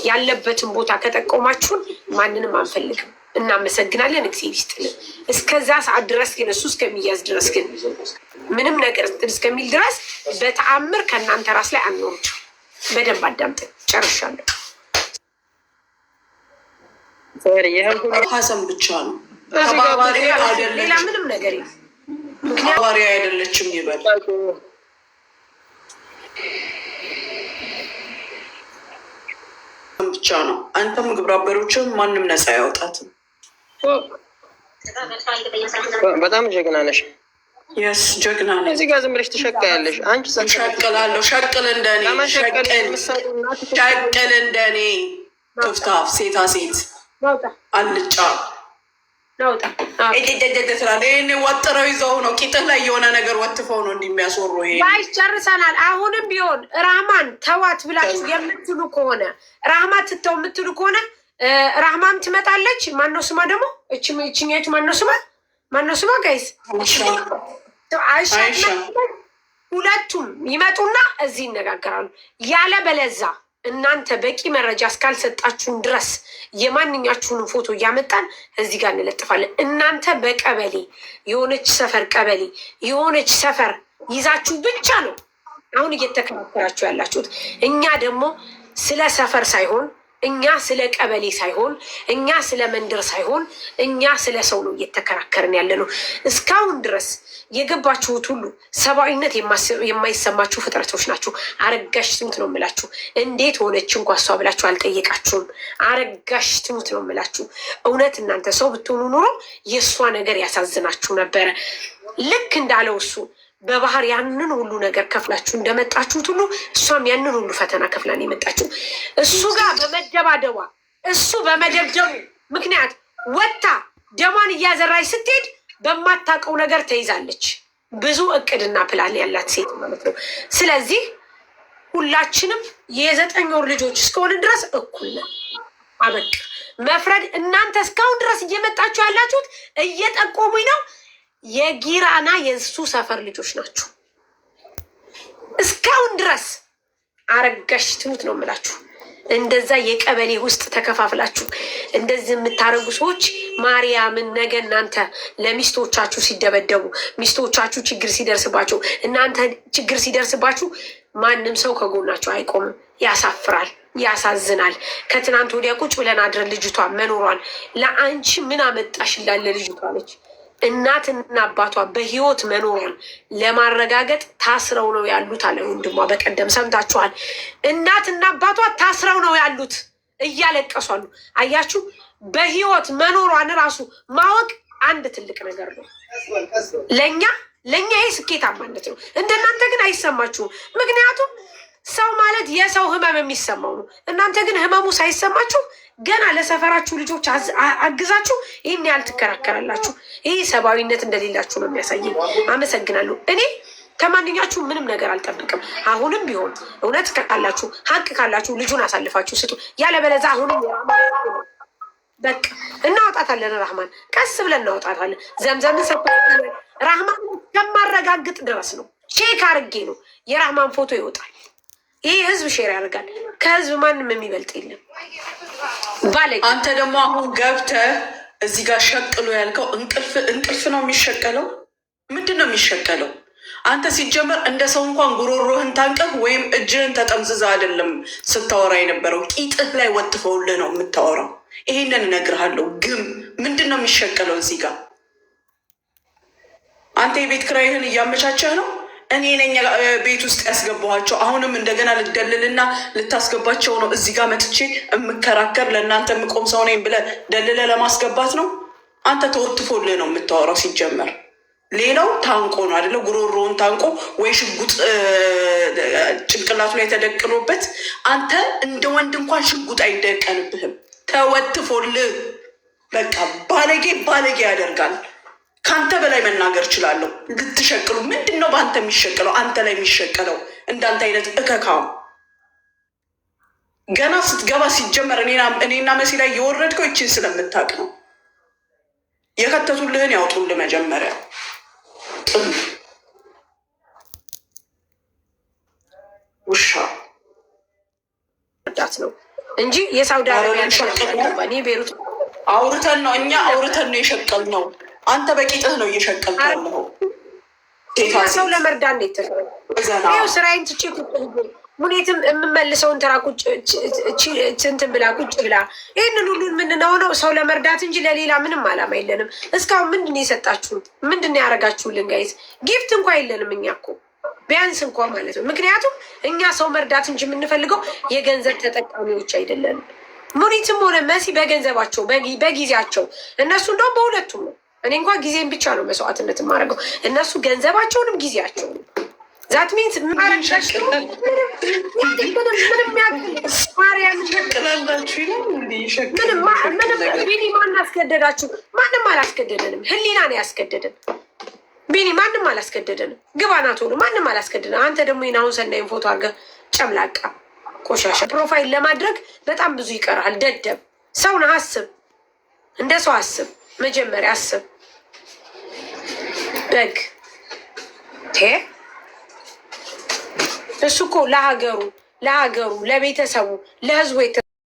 ያለበትን ቦታ ከጠቆማችሁን ማንንም አንፈልግም። እናመሰግናለን። እግዚአብሔር ይስጥልን። እስከዛ ሰዓት ድረስ ግን እሱ እስከሚያዝ ድረስ ግን ምንም ነገር እስከሚል ድረስ በተአምር ከእናንተ ራስ ላይ አንወርድ። በደንብ አዳምጠን ጨርሻለሁ። ሀሰን ብቻ ነው ሌላ ምንም ነገር የለም። ተባባሪ አይደለችም ይበል። ብቻ ነው አንተም ግብረ አበሮችም ማንም ነፃ ያወጣትም። በጣም ጀግና ነሽ። የስ ጀግና ነኝ። እዚህ ጋር ዝም ብለሽ ትሸቃያለሽ። አንቺ ሸቅላለሁ። ሸቅል እንደኔ ሸቅል እንደኔ ቱፍታፍ ሴታ ሴት አልጫ ይሄን ወጥረው ይዘው ነው ቂጥህ ላይ የሆነ ነገር ወትፈው ነው እንደሚያስወሩ። ይሄ ባይስ ጨርሰናል። አሁንም ቢሆን ራህማን ተዋት ብላችሁ የምትሉ ከሆነ ራህማን ትተው የምትሉ ከሆነ ራህማን ትመጣለች። ማነው ስማ ደግሞ እችኛቱ ማነው ስማ ጋይስ አይሻ ሁለቱም ይመጡና እዚህ ይነጋገራሉ። ያለ በለዛ እናንተ በቂ መረጃ እስካልሰጣችሁን ድረስ የማንኛችሁንም ፎቶ እያመጣን እዚህ ጋር እንለጥፋለን። እናንተ በቀበሌ የሆነች ሰፈር ቀበሌ የሆነች ሰፈር ይዛችሁ ብቻ ነው አሁን እየተከራከራችሁ ያላችሁት። እኛ ደግሞ ስለ ሰፈር ሳይሆን እኛ ስለ ቀበሌ ሳይሆን እኛ ስለ መንደር ሳይሆን እኛ ስለ ሰው ነው እየተከራከርን ያለ ነው። እስካሁን ድረስ የገባችሁት ሁሉ ሰብአዊነት የማይሰማችሁ ፍጥረቶች ናችሁ። አረጋሽ ትሙት ነው የምላችሁ። እንዴት ሆነች እንኳ እሷ ብላችሁ አልጠየቃችሁም። አረጋሽ ትሙት ነው የምላችሁ። እውነት እናንተ ሰው ብትሆኑ ኑሮ የእሷ ነገር ያሳዝናችሁ ነበረ። ልክ እንዳለው እሱ በባህር ያንን ሁሉ ነገር ከፍላችሁ እንደመጣችሁት ሁሉ እሷም ያንን ሁሉ ፈተና ከፍላን የመጣችሁ። እሱ ጋር በመደባደቧ እሱ በመደብደቡ ምክንያት ወጥታ ደሟን እያዘራች ስትሄድ በማታውቀው ነገር ተይዛለች። ብዙ እቅድና ፕላን ያላት ሴት ማለት ነው። ስለዚህ ሁላችንም የ9 ወር ልጆች እስከሆነ ድረስ እኩል ነን። አበቃ። መፍረድ እናንተ እስካሁን ድረስ እየመጣችሁ ያላችሁት እየጠቆሙኝ ነው። የጊራና የእሱ ሰፈር ልጆች ናችሁ። እስካሁን ድረስ አረጋሽ ትሙት ነው የምላችሁ። እንደዛ የቀበሌ ውስጥ ተከፋፍላችሁ እንደዚህ የምታደርጉ ሰዎች ማርያምን፣ ነገ እናንተ ለሚስቶቻችሁ ሲደበደቡ፣ ሚስቶቻችሁ ችግር ሲደርስባችሁ፣ እናንተ ችግር ሲደርስባችሁ ማንም ሰው ከጎናችሁ አይቆምም። ያሳፍራል፣ ያሳዝናል። ከትናንት ወዲያ ቁጭ ብለን አድረን ልጅቷ መኖሯን ለአንቺ ምን አመጣሽ ላለ ልጅቷ ነች። እናትና አባቷ በህይወት መኖሯን ለማረጋገጥ ታስረው ነው ያሉት አለ ወንድሟ። በቀደም ሰምታችኋል። እናትና አባቷ ታስረው ነው ያሉት፣ እያለቀሷሉ። አያችሁ፣ በህይወት መኖሯን ራሱ ማወቅ አንድ ትልቅ ነገር ነው። ለእኛ ይህ ስኬታማነት ነው። እንደናንተ ግን አይሰማችሁም። ምክንያቱም ሰው ማለት የሰው ህመም የሚሰማው ነው። እናንተ ግን ህመሙ ሳይሰማችሁ ገና ለሰፈራችሁ ልጆች አግዛችሁ ይህን ያህል ትከራከራላችሁ። ይህ ሰብአዊነት እንደሌላችሁ ነው የሚያሳየኝ። አመሰግናለሁ። እኔ ከማንኛችሁ ምንም ነገር አልጠብቅም። አሁንም ቢሆን እውነት ካላችሁ ሀቅ ካላችሁ ልጁን አሳልፋችሁ ስጡ። ያለበለዚያ አሁንም በቃ እናወጣታለን። ራህማን ቀስ ብለን እናወጣታለን። ዘምዘምን ራህማን ከማረጋግጥ ድረስ ነው። ሼክ አርጌ ነው የራህማን ፎቶ ይወጣል። ይህ ህዝብ ሼር ያደርጋል። ከህዝብ ማንም የሚበልጥ የለም። አንተ ደግሞ አሁን ገብተህ እዚህ ጋር ሸቅሎ ያልከው እንቅልፍ ነው የሚሸቀለው? ምንድን ነው የሚሸቀለው? አንተ ሲጀመር እንደ ሰው እንኳን ጉሮሮህን ታንቀህ ወይም እጅህን ተጠምዝዛ አይደለም ስታወራ የነበረው፣ ቂጥህ ላይ ወጥፈውልህ ነው የምታወራው። ይሄንን እነግርሃለሁ። ግን ምንድን ነው የሚሸቀለው እዚህ ጋር? አንተ የቤት ኪራይህን እያመቻቸህ ነው። እኔ ነኝ ቤት ውስጥ ያስገባኋቸው። አሁንም እንደገና ልደልልና ልታስገባቸው ነው። እዚህ ጋር መጥቼ የምከራከር ለእናንተ የምቆም ሰው ነኝ ብለህ ደልለህ ለማስገባት ነው። አንተ ተወትፎልህ ነው የምታወራው ሲጀመር። ሌላው ታንቆ ነው አይደለ? ጉሮሮውን ታንቆ ወይ ሽጉጥ ጭንቅላቱ ላይ ተደቅኖበት። አንተ እንደ ወንድ እንኳን ሽጉጥ አይደቀንብህም። ተወትፎልህ በቃ ባለጌ ያደርጋል። ከአንተ በላይ መናገር እችላለሁ። ልትሸቅሉ ምንድን ነው በአንተ የሚሸቅለው? አንተ ላይ የሚሸቀለው እንዳንተ አይነት እከካም ገና ስትገባ ሲጀመር እኔና መሲ ላይ የወረድከው ይችን ስለምታውቅ ነው። የከተቱልህን ያውጡልህ መጀመሪያ። ውሻ ነው እንጂ የሳውዲ አረቢያ ቤሩት አውርተን ነው እኛ አውርተን ነው የሸቀል ነው። አንተ በቂጥህ ነው እየሸቀልክ ያለው። ሰው ለመርዳት ነው የተሰራው። ስራዬን ትቼ ሙኔትም የምመልሰውን ተራ ቁጭ እንትን ብላ ቁጭ ብላ ይህንን ሁሉን የምንሆነው ሰው ለመርዳት እንጂ ለሌላ ምንም አላማ የለንም። እስካሁን ምንድን ነው የሰጣችሁን? ምንድን ነው ያደረጋችሁልን? ጋይዝ ጊፍት እንኳ የለንም እኛ እኮ ቢያንስ እንኳ ማለት ነው። ምክንያቱም እኛ ሰው መርዳት እንጂ የምንፈልገው የገንዘብ ተጠቃሚዎች አይደለንም። ሙኒትም ሆነ መሲ በገንዘባቸው በጊዜያቸው፣ እነሱ እንደውም በሁለቱም ነው። እኔ እንኳ ጊዜን ብቻ ነው መስዋዕትነት የማደርገው፣ እነሱ ገንዘባቸውንም ጊዜያቸውንም። ዛት ሚንስ ምንም ማን አስገደዳችሁ? ማንም አላስገደደንም። ህሊና ነው ያስገደደን። ቢኒ ማንም አላስገደደንም። ግባና ቶሎ ማንም አላስገደደን። አንተ ደግሞ አሁን ሰናይን ፎቶ አድርገህ ጨምላቃ ቆሻሻ ፕሮፋይል ለማድረግ በጣም ብዙ ይቀራል። ደደብ ሰው ነህ። አስብ፣ እንደ ሰው አስብ። መጀመሪያ አስብ። በግ እሱ እኮ ለሀገሩ ለቤተሰቡ ለህዝቡ